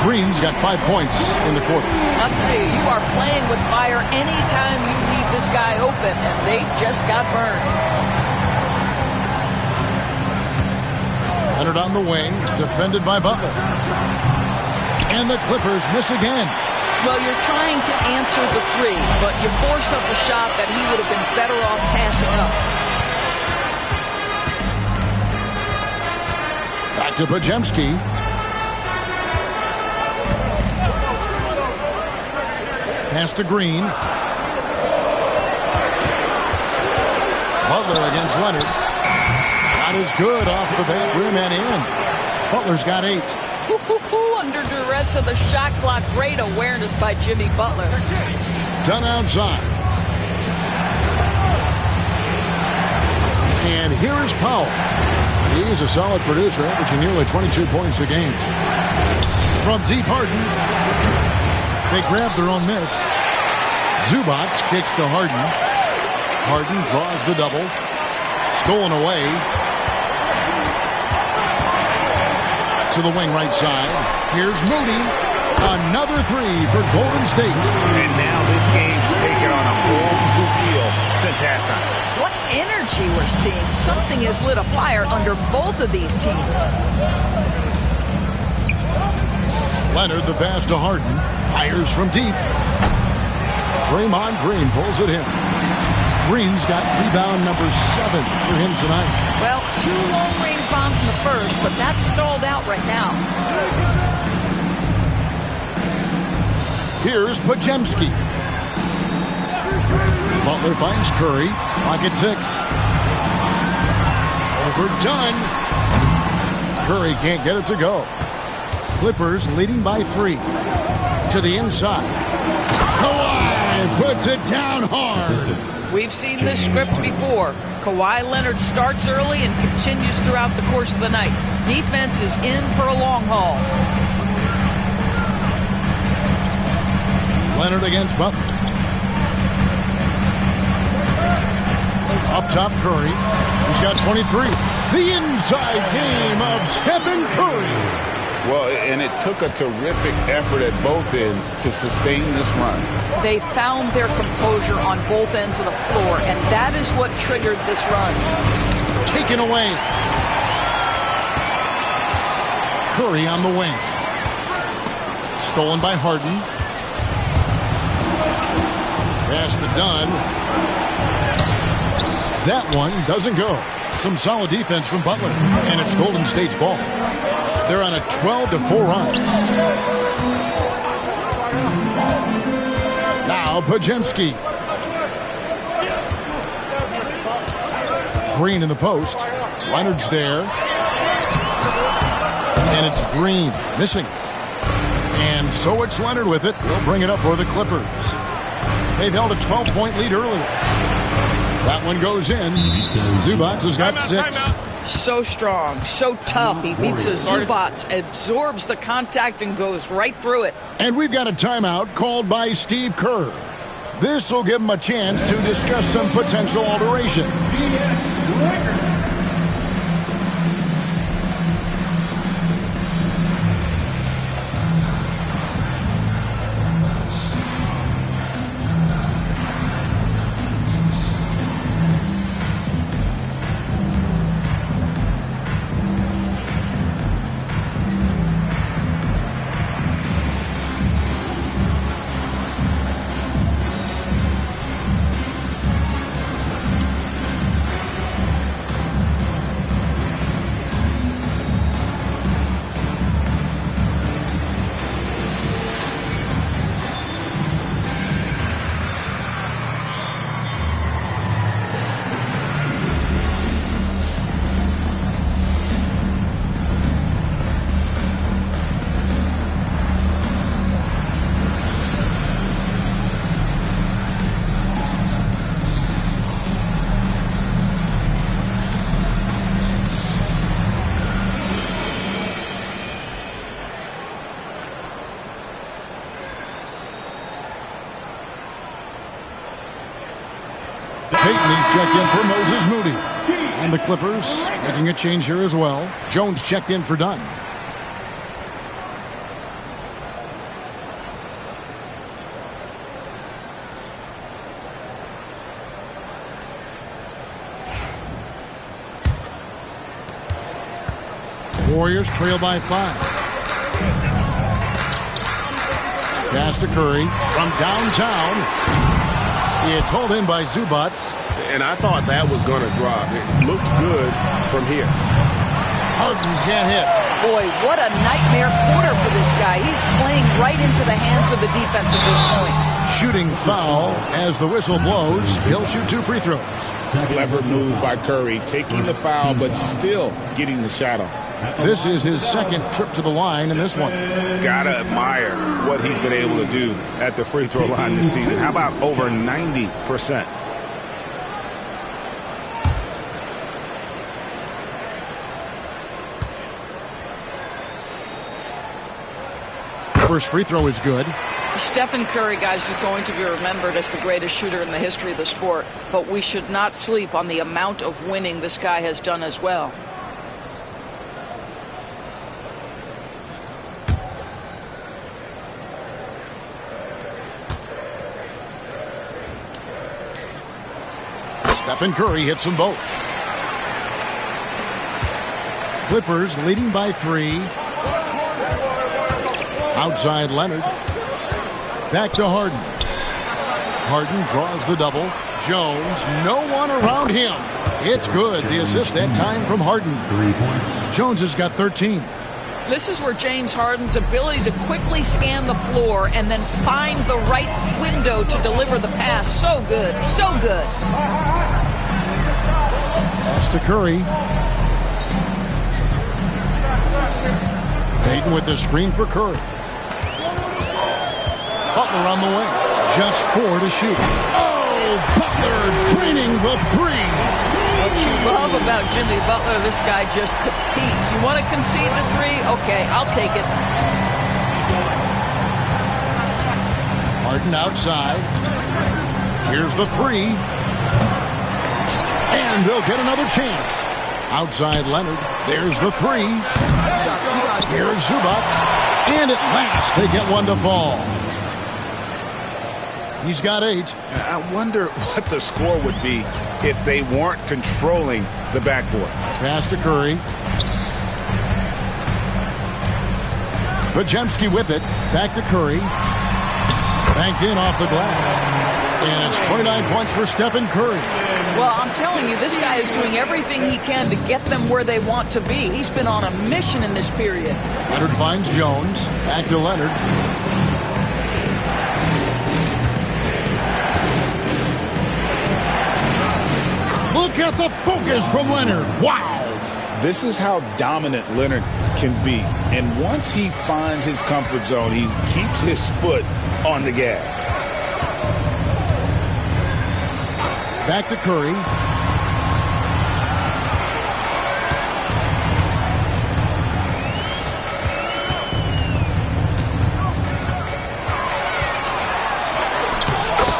Green's got 5 points in the quarter. I'll tell you, you are playing with fire anytime you leave this guy open, and they just got burned. Leonard on the wing, defended by Butler. And the Clippers miss again. Well, you're trying to answer the three, but you force up a shot that he would have been better off passing up. Back to Podziemski. Pass to Green. Butler against Leonard. Shot is good off the back rim and in. Butler's got 8. Under duress of the shot clock. Great awareness by Jimmy Butler. Done outside. And here is Powell. He is a solid producer, averaging nearly 22 points a game. From deep, Harden. They grab their own miss. Zubac kicks to Harden. Harden draws the double. Stolen away. To the wing right side. Here's Moody. Another 3 for Golden State. And now this game's taken on a whole new feel since halftime. What energy we're seeing. Something has lit a fire under both of these teams. Leonard, the pass to Harden. Fires from deep. Draymond Green pulls it in. Green's got rebound number 7 for him tonight. Well, 2 long-range bombs in the first, but that's stalled out right now. Here's Podziemski. Butler finds Curry. Pocket 6. Overdone. Curry can't get it to go. Clippers leading by 3. To the inside. Kawhi puts it down hard. We've seen this script before. Kawhi Leonard starts early and continues throughout the course of the night. Defense is in for a long haul. Leonard against Butler. Up top, Curry. He's got 23. The inside game of Stephen Curry. Well, and it took a terrific effort at both ends to sustain this run. They found their composure on both ends of the floor, and that is what triggered this run. Taken away. Curry on the wing. Stolen by Harden. Pass to Dunn. That one doesn't go. Some solid defense from Butler, and it's Golden State's ball. They're on a 12-4 run. Now Podziemski. Green in the post. Leonard's there. And it's Green missing. And so it's Leonard with it. They'll bring it up for the Clippers. They've held a 12-point lead earlier. That one goes in. Zubac has got 6. So strong, so tough. He beats the Zubac, absorbs the contact, and goes right through it. And we've got a timeout called by Steve Kerr. This will give him a chance to discuss some potential alteration. Peyton's checked in for Moses Moody. And the Clippers making a change here as well. Jones checked in for Dunn. Warriors trail by 5. Pass to Curry from downtown. It's hauled in by Zubac. And I thought that was going to drop. It looked good from here. Harden can't hit. Boy, what a nightmare quarter for this guy. He's playing right into the hands of the defense at this point. Shooting foul as the whistle blows. He'll shoot 2 free throws. Clever move by Curry, taking the foul but still getting the shot off. This is his second trip to the line in this one. Gotta admire what he's been able to do at the free throw line this season. How about over 90%? First free throw is good. Stephen Curry, guys, is going to be remembered as the greatest shooter in the history of the sport. But we should not sleep on the amount of winning this guy has done as well. Stephen Curry hits them both. Clippers leading by 3. Outside Leonard. Back to Harden. Harden draws the double. Jones, no one around him. It's good. The assist that time from Harden. 3 points. Jones has got 13. This is where James Harden's ability to quickly scan the floor and then find the right window to deliver the pass. So good. So good. Pass to Curry. Payton with the screen for Curry. Butler on the way. Just 4 to shoot. Oh, Butler draining the 3. What you love about Jimmy Butler, this guy just competes. You want to concede the 3? Okay, I'll take it. Harden outside. Here's the 3. And they'll get another chance. Outside Leonard. There's the 3. Here's Zubac. And at last they get one to fall. He's got 8. I wonder what the score would be if they weren't controlling the backboard. Pass to Curry. Podziemski with it. Back to Curry. Banked in off the glass. And it's 29 points for Stephen Curry. Well, I'm telling you, this guy is doing everything he can to get them where they want to be. He's been on a mission in this period. Leonard finds Jones. Back to Leonard. Look at the focus from Leonard. Wow. This is how dominant Leonard can be. And once he finds his comfort zone, he keeps his foot on the gas. Back to Curry.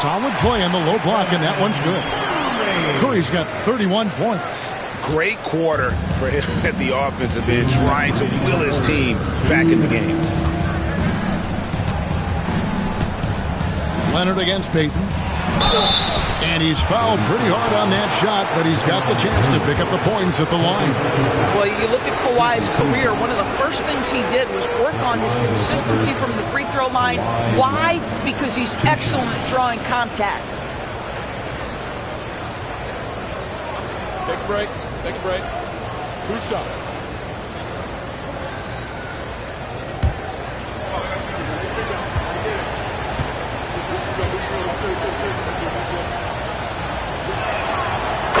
Solid play on the low block, and that one's good. Curry's got 31 points. Great quarter for him at the offensive end, trying to will his team back in the game. Leonard against Payton. And he's fouled pretty hard on that shot, but he's got the chance to pick up the points at the line. Well, you look at Kawhi's career, one of the first things he did was work on his consistency from the free throw line. Why? Because he's excellent at drawing contact. Take a break. Take a break. 2 shots.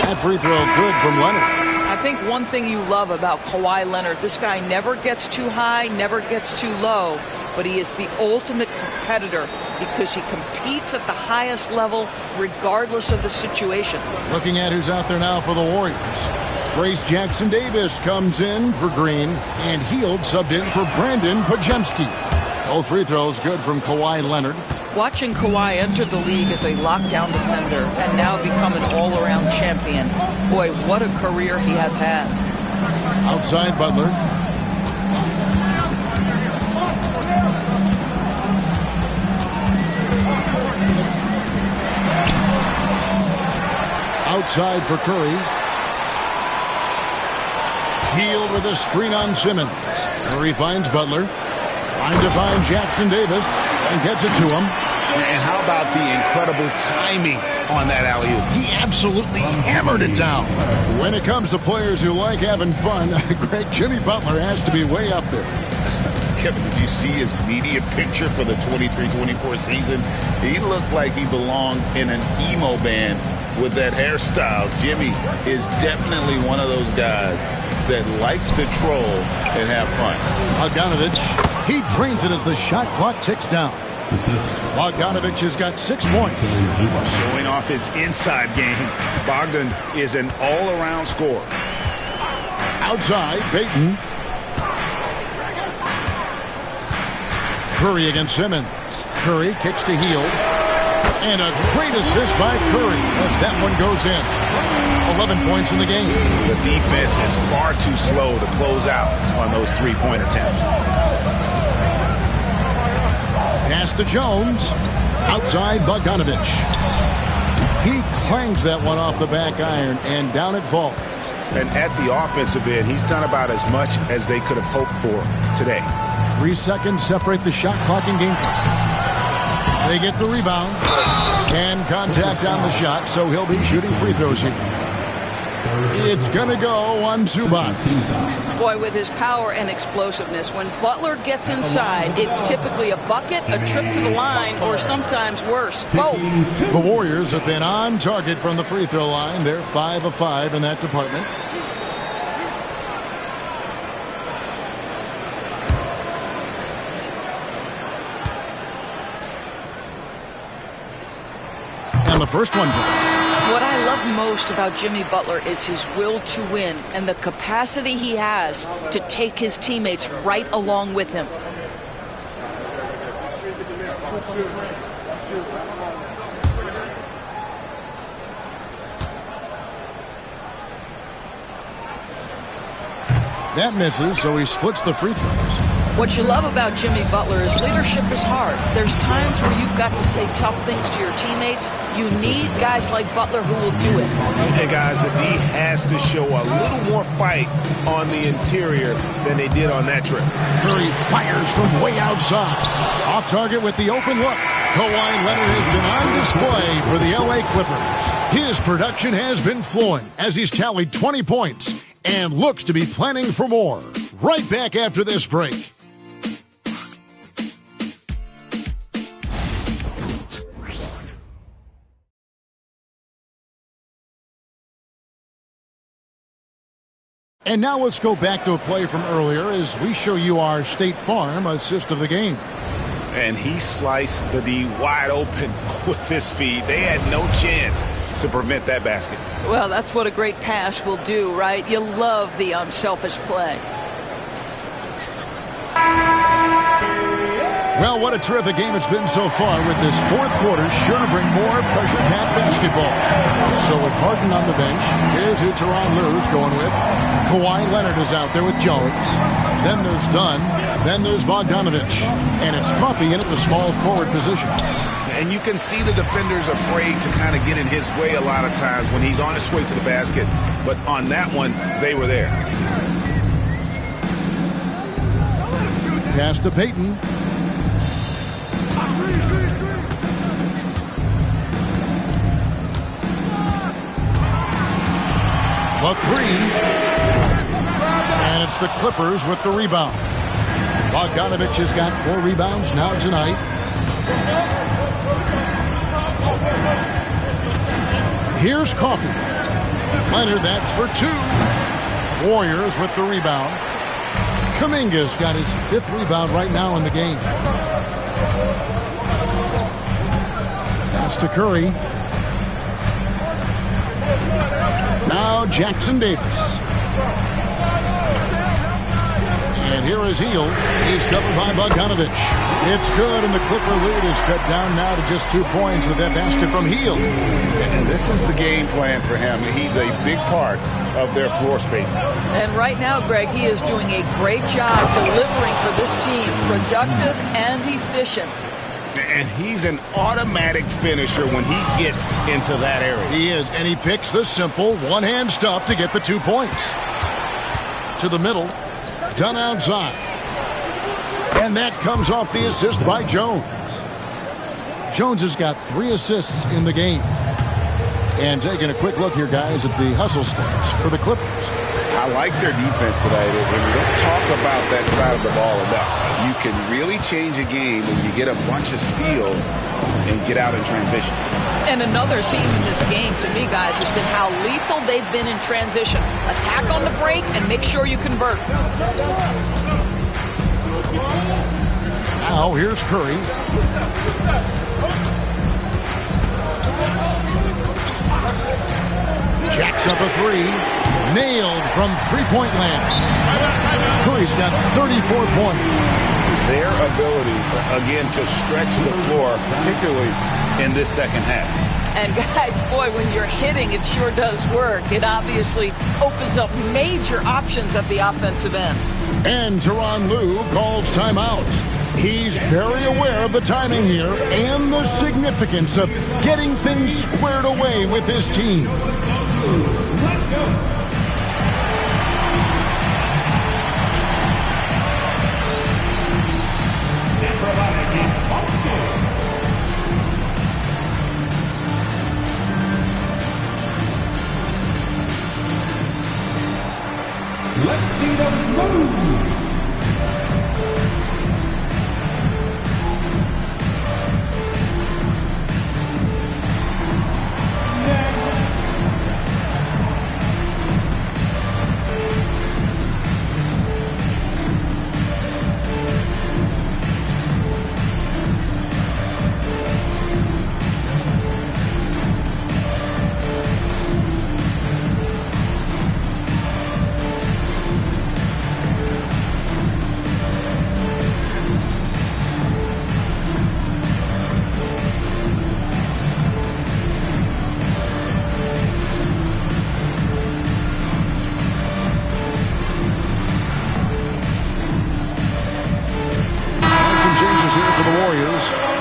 That free throw good from Leonard. I think one thing you love about Kawhi Leonard, this guy never gets too high, never gets too low, but he is the ultimate competitor because he competes at the highest level regardless of the situation. Looking at who's out there now for the Warriors. Trace Jackson Davis comes in for Green, and Hield subbed in for Brandon Podziemski. Both free throws good from Kawhi Leonard. Watching Kawhi enter the league as a lockdown defender and now become an all-around champion. Boy, what a career he has had. Outside Butler. Outside for Curry. Hield with a screen on Simmons. Curry finds Butler. Trying to find Jackson Davis and gets it to him. And how about the incredible timing on that alley-oop? He absolutely hammered it down. When it comes to players who like having fun, Greg, Jimmy Butler has to be way up there. Kevin, did you see his media picture for the 23-24 season? He looked like he belonged in an emo band with that hairstyle. Jimmy is definitely one of those guys that likes to troll and have fun. Bogdanovich, he drains it as the shot clock ticks down. Bogdanovich has got 6 points. Showing off his inside game, Bogdan is an all-around scorer. Outside, Payton. Curry against Simmons. Curry kicks to Hield. And a great assist by Curry as that one goes in. 11 points in the game. The defense is far too slow to close out on those three-point attempts. Pass to Jones. Outside Bogdanovich. He clangs that one off the back iron, and down it falls. And at the offensive end, he's done about as much as they could have hoped for today. 3 seconds separate the shot clock and game clock. They get the rebound. And contact on the shot, so he'll be shooting free throws here. It's going to go on Zubac. Boy, with his power and explosiveness, when Butler gets inside, it's typically a bucket, a trip to the line, or sometimes worse, both. The Warriors have been on target from the free throw line. They're 5 of 5 in that department. And the first one drops. What I love most about Jimmy Butler is his will to win and the capacity he has to take his teammates right along with him. That misses, so he splits the free throws. What you love about Jimmy Butler is leadership is hard. There's times where you've got to say tough things to your teammates. You need guys like Butler who will do it. Hey, guys, the D has to show a little more fight on the interior than they did on that trip. Curry fires from way outside. Off target with the open look. Kawhi Leonard has been on display for the LA Clippers. His production has been flowing as he's tallied 20 points and looks to be planning for more. Right back after this break. And now let's go back to a play from earlier as we show you our State Farm assist of the game. And he sliced the D wide open with his feet. They had no chance to prevent that basket. Well, that's what a great pass will do, right? You love the unselfish play. Well, what a terrific game it's been so far, with this fourth quarter sure to bring more pressure-packed basketball. So with Harden on the bench, here's who Tyronn Lue's going with. Kawhi Leonard is out there with Jones. Then there's Dunn. Then there's Bogdanovich. And it's Coffey in at the small forward position. And you can see the defenders afraid to kind of get in his way a lot of times when he's on his way to the basket. But on that one, they were there. Pass to Payton. The three. And it's the Clippers with the rebound. Bogdanovich has got 4 rebounds now tonight. Here's Coffey. Leonard, that's for 2. Warriors with the rebound. Kuminga's got his 5th rebound right now in the game. Pass to Curry. Now Jackson Davis. And here is Hield. He's covered by Bogdanovich. It's good, and the Clipper lead is cut down now to just 2 points with that basket from Hield. And this is the game plan for him. He's a big part of their floor spacing. And right now, Greg, he is doing a great job delivering for this team, productive and efficient. And he's an automatic finisher when he gets into that area. He is, and he picks the simple one-hand stuff to get the 2 points. To the middle, Dunn outside. And that comes off the assist by Jones. Jones has got 3 assists in the game. And taking a quick look here, guys, at the hustle stats for the Clippers. I like their defense tonight, and we don't talk about that side of the ball enough. You can really change a game when you get a bunch of steals and get out in transition. And another theme in this game, to me, guys, has been how lethal they've been in transition. Attack on the break and make sure you convert. Now, here's Curry. Jacks up a 3. Nailed from three-point land. Curry's got 34 points. Their ability, again, to stretch the floor, particularly in this second half. And guys, boy, when you're hitting, it sure does work. It obviously opens up major options at the offensive end. And Tyronn Lue calls timeout. He's very aware of the timing here and the significance of getting things squared away with his team. Let's go. Let's see them move.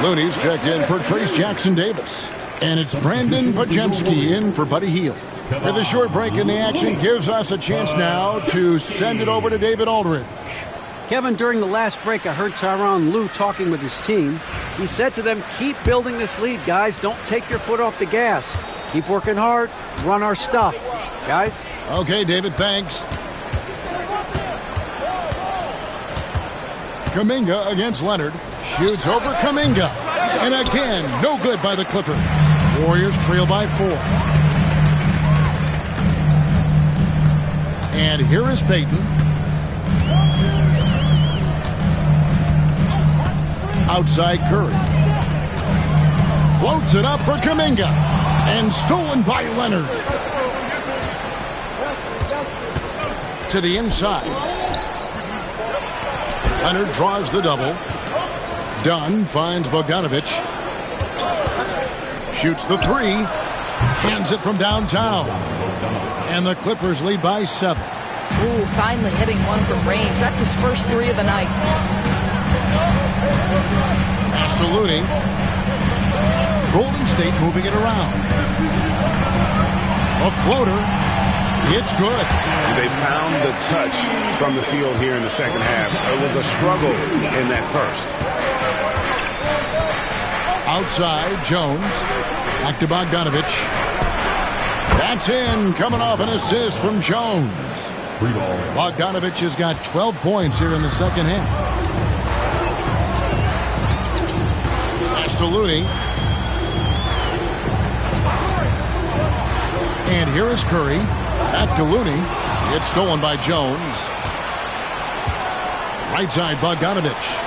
Looney's checked in for Trace Jackson Davis. And it's Brandon Podziemski in for Buddy Hield. With a short break in the action gives us a chance now to send it over to David Aldridge. Kevin, during the last break, I heard Tyronn Lue talking with his team. He said to them, keep building this lead, guys. Don't take your foot off the gas. Keep working hard. Run our stuff. Guys? Okay, David, thanks. Kuminga against Leonard. Shoots over Kuminga. And again, no good by the Clippers. Warriors trail by 4. And here is Payton. Outside Curry. Floats it up for Kuminga. And stolen by Leonard. To the inside. Leonard draws the double. Dunn finds Bogdanovich. Shoots the three. Hands it from downtown. And the Clippers lead by 7. Ooh, finally hitting one from range. That's his first 3 of the night. Pass to Looney. Golden State moving it around. A floater. It's good. They found the touch from the field here in the second half. It was a struggle in that first. Outside, Jones. Back to Bogdanovich. That's in. Coming off an assist from Jones. Bogdanovich has got 12 points here in the second half. Pass to Looney. And here is Curry. Back to Looney. It's stolen by Jones. Right side, Bogdanovich.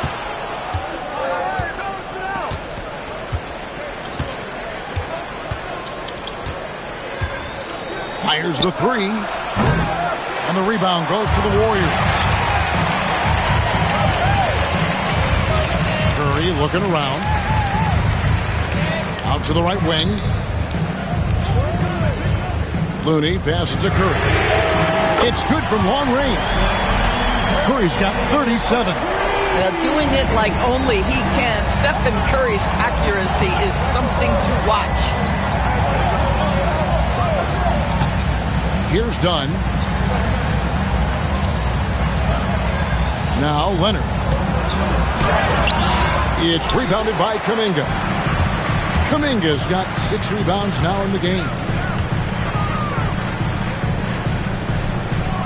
Fires the three. And the rebound goes to the Warriors. Curry looking around. Out to the right wing. Looney passes to Curry. It's good from long range. Curry's got 37. Doing it like only he can. Stephen Curry's accuracy is something to watch. Here's Dunn. Now Leonard. It's rebounded by Kuminga. Kuminga's got 6 rebounds now in the game.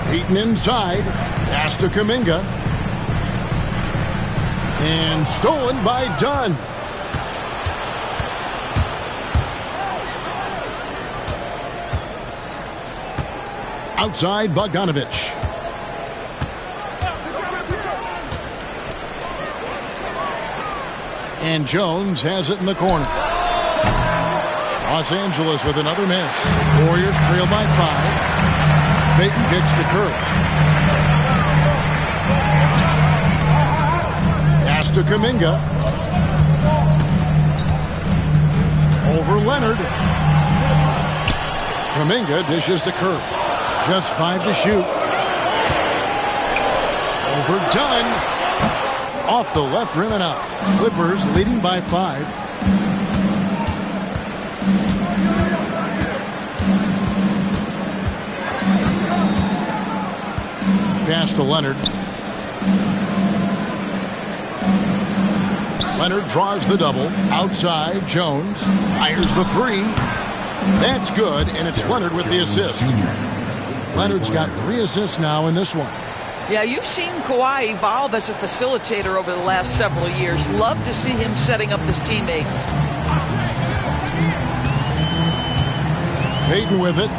Beaten inside. Pass to Kuminga. And stolen by Dunn. Outside, Bogdanovich. And Jones has it in the corner. Los Angeles with another miss. Warriors trail by 5. Payton kicks to Curry. Pass to Kuminga. Over Leonard. Kuminga dishes to Curry. Just 5 to shoot. Over Dunn. Off the left rim and out. Clippers leading by 5. Pass to Leonard. Leonard draws the double. Outside, Jones fires the three. That's good, and it's Leonard with the assist. Leonard's got 3 assists now in this one. Yeah, you've seen Kawhi evolve as a facilitator over the last several years. Love to see him setting up his teammates. Payton with it.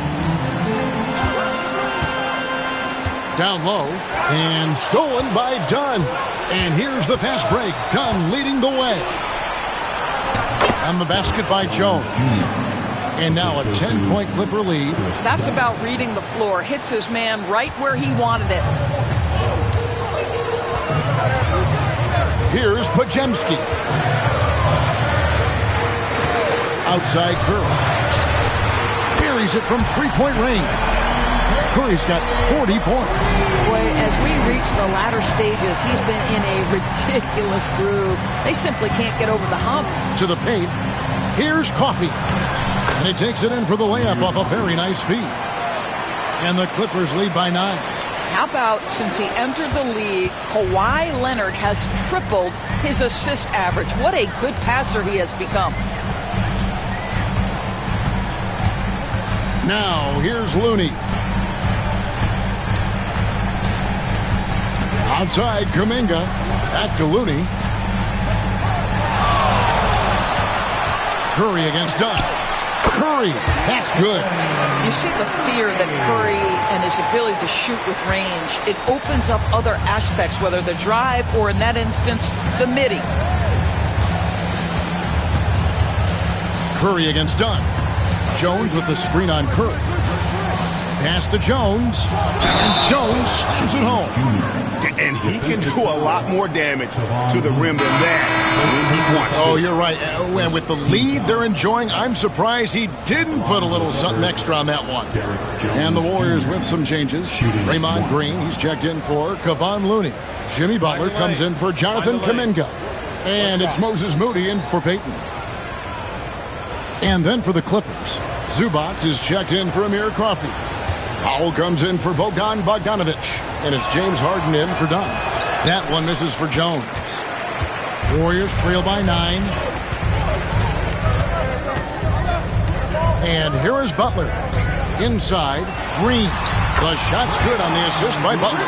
Down low. And stolen by Dunn. And here's the fast break. Dunn leading the way. On the basket by Jones. And now a 10-point Clipper lead. That's about reading the floor. Hits his man right where he wanted it. Here's Podziemski. Outside Curry. Buries it from 3-point range. Curry's got 40 points. Boy, as we reach the latter stages, he's been in a ridiculous groove. They simply can't get over the hump. To the paint. Here's Coffey. And he takes it in for the layup off a very nice feed. And the Clippers lead by 9. How about since he entered the league, Kawhi Leonard has tripled his assist average. What a good passer he has become. Now, here's Looney. Outside, Kuminga. Back to Looney. Curry against Dunn. Curry, that's good. You see the fear that Curry and his ability to shoot with range, it opens up other aspects, whether the drive or, in that instance, the midi. Curry against Dunn. Jones with the screen on Curry. Pass to Jones. And Jones slams it home. And he can do a lot more damage to the rim than that when he wants to. Oh, you're right. And with the lead they're enjoying, I'm surprised he didn't put a little something extra on that one. And the Warriors with some changes. Draymond Green, he's checked in for Kevon Looney. Jimmy Butler comes in for Jonathan Kuminga. And it's Moses Moody in for Peyton. And then for the Clippers, Zubac is checked in for Amir Coffey. Powell comes in for Bogdan Bogdanovic. And it's James Harden in for Dunn. That one misses for Jones. Warriors trail by 9. And here is Butler. Inside, Green. The shot's good on the assist by Butler.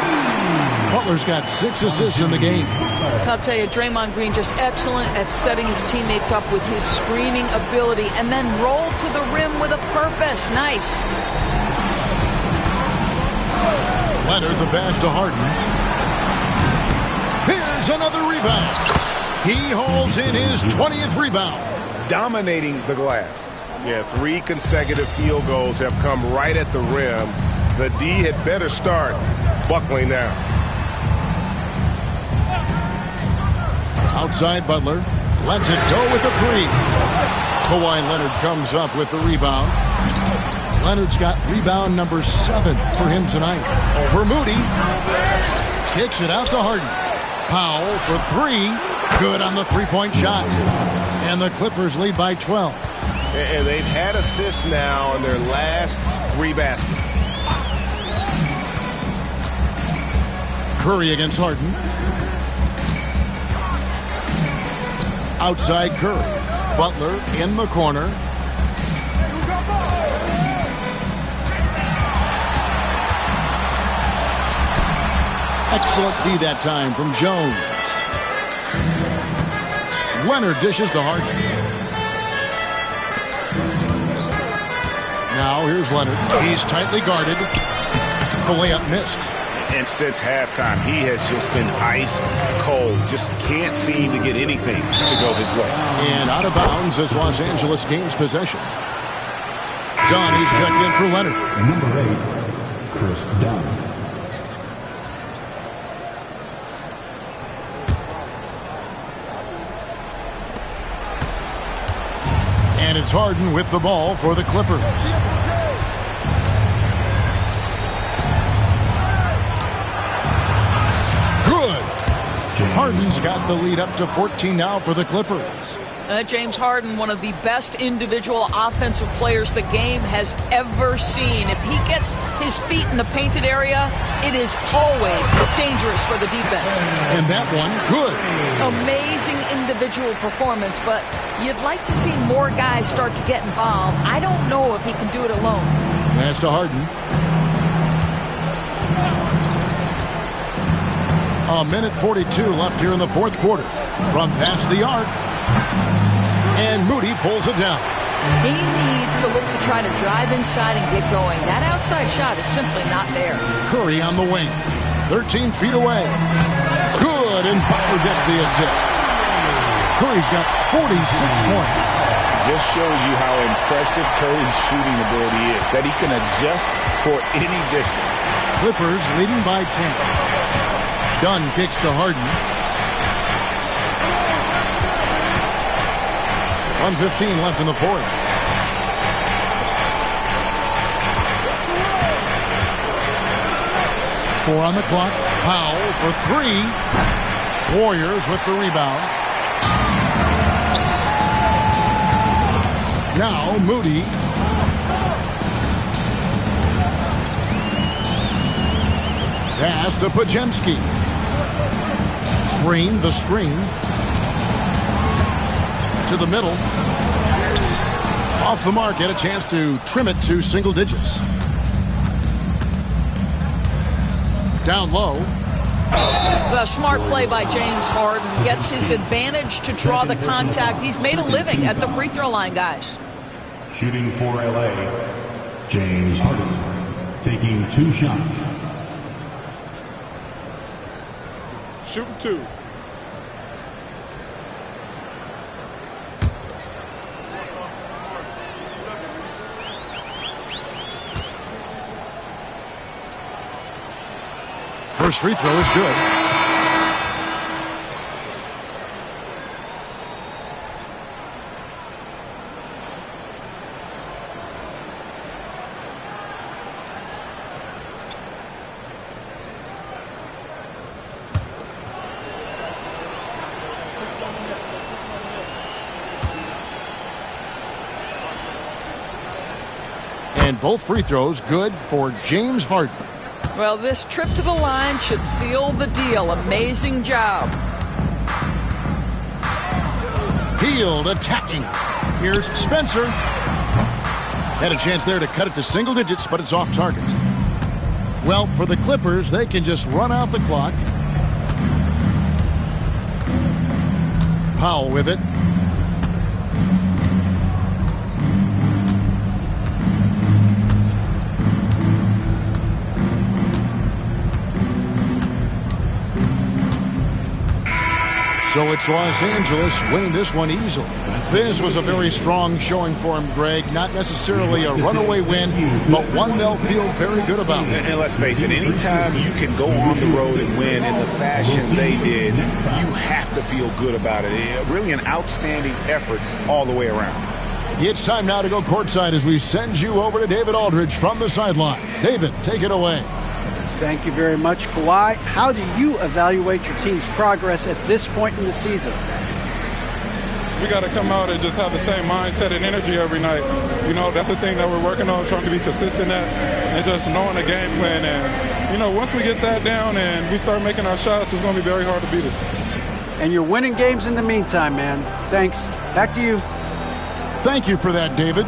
Butler's got 6 assists in the game. I'll tell you, Draymond Green just excellent at setting his teammates up with his screening ability and then roll to the rim with a purpose. Nice. Leonard the pass to Harden. Here's another rebound. He holds in his 20th rebound. Dominating the glass. Yeah, 3 consecutive field goals have come right at the rim. The D had better start buckling now. Outside Butler. Lets it go with the 3. Kawhi Leonard comes up with the rebound. Leonard's got rebound number 7 for him tonight. For Moody. Kicks it out to Harden. Powell for 3. Good on the three-point shot. And the Clippers lead by 12. And they've had assists now on their last 3 baskets. Curry against Harden. Outside Curry. Butler in the corner. Excellent D that time from Jones. Leonard dishes to Harden. Now here's Leonard. He's tightly guarded. The layup missed. And since halftime, he has just been ice cold. Just can't seem to get anything to go his way. And out of bounds as Los Angeles gains possession. Dunn, he's checked in for Leonard. Number 8, Chris Dunn. And it's Harden with the ball for the Clippers. Harden's got the lead up to 14 now for the Clippers. James Harden, one of the best individual offensive players the game has ever seen. If he gets his feet in the painted area, it is always dangerous for the defense. And that one, good. Amazing individual performance, but you'd like to see more guys start to get involved. I don't know if he can do it alone. Pass to Harden. A minute 42 left here in the fourth quarter. From past the arc. And Moody pulls it down. He needs to look to try to drive inside and get going. That outside shot is simply not there. Curry on the wing. 13 feet away. Good, and Butler gets the assist. Curry's got 46 points. Just shows you how impressive Curry's shooting ability is. That he can adjust for any distance. Clippers leading by 10. Dunn kicks to Harden. 1:15 left in the fourth. Four on the clock. Powell for 3. Warriors with the rebound. Now Moody. Pass to Podziemski. Green, the screen. To the middle. Off the mark, had a chance to trim it to single digits. Down low. The smart play by James Harden gets his advantage to draw the contact. He's made a living at the free throw line, guys. Shooting for LA, James Harden, taking 2 shots. Shooting 2. First free throw is good. And both free throws good for James Harden. Well, this trip to the line should seal the deal. Amazing job. Hield attacking. Here's Spencer. Had a chance there to cut it to single digits, but it's off target. Well, for the Clippers, they can just run out the clock. Powell with it. So it's Los Angeles winning this one easily. This was a very strong showing for him, Greg. Not necessarily a runaway win, but one they'll feel very good about. And let's face it, anytime you can go on the road and win in the fashion they did, you have to feel good about it. Really an outstanding effort all the way around. It's time now to go courtside as we send you over to David Aldridge from the sideline. David, take it away. Thank you very much, Kawhi. How do you evaluate your team's progress at this point in the season? We got to come out and just have the same mindset and energy every night. You know, that's the thing that we're working on, trying to be consistent at, and just knowing the game plan. And, you know, once we get that down and we start making our shots, it's going to be very hard to beat us. And you're winning games in the meantime, man. Thanks. Back to you. Thank you for that, David.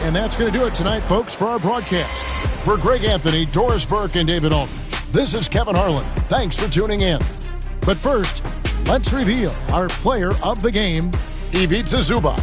And that's going to do it tonight, folks, for our broadcast. For Greg Anthony, Doris Burke, and David Aldridge, this is Kevin Harlan. Thanks for tuning in. But first, let's reveal our player of the game, Ivica Zubac.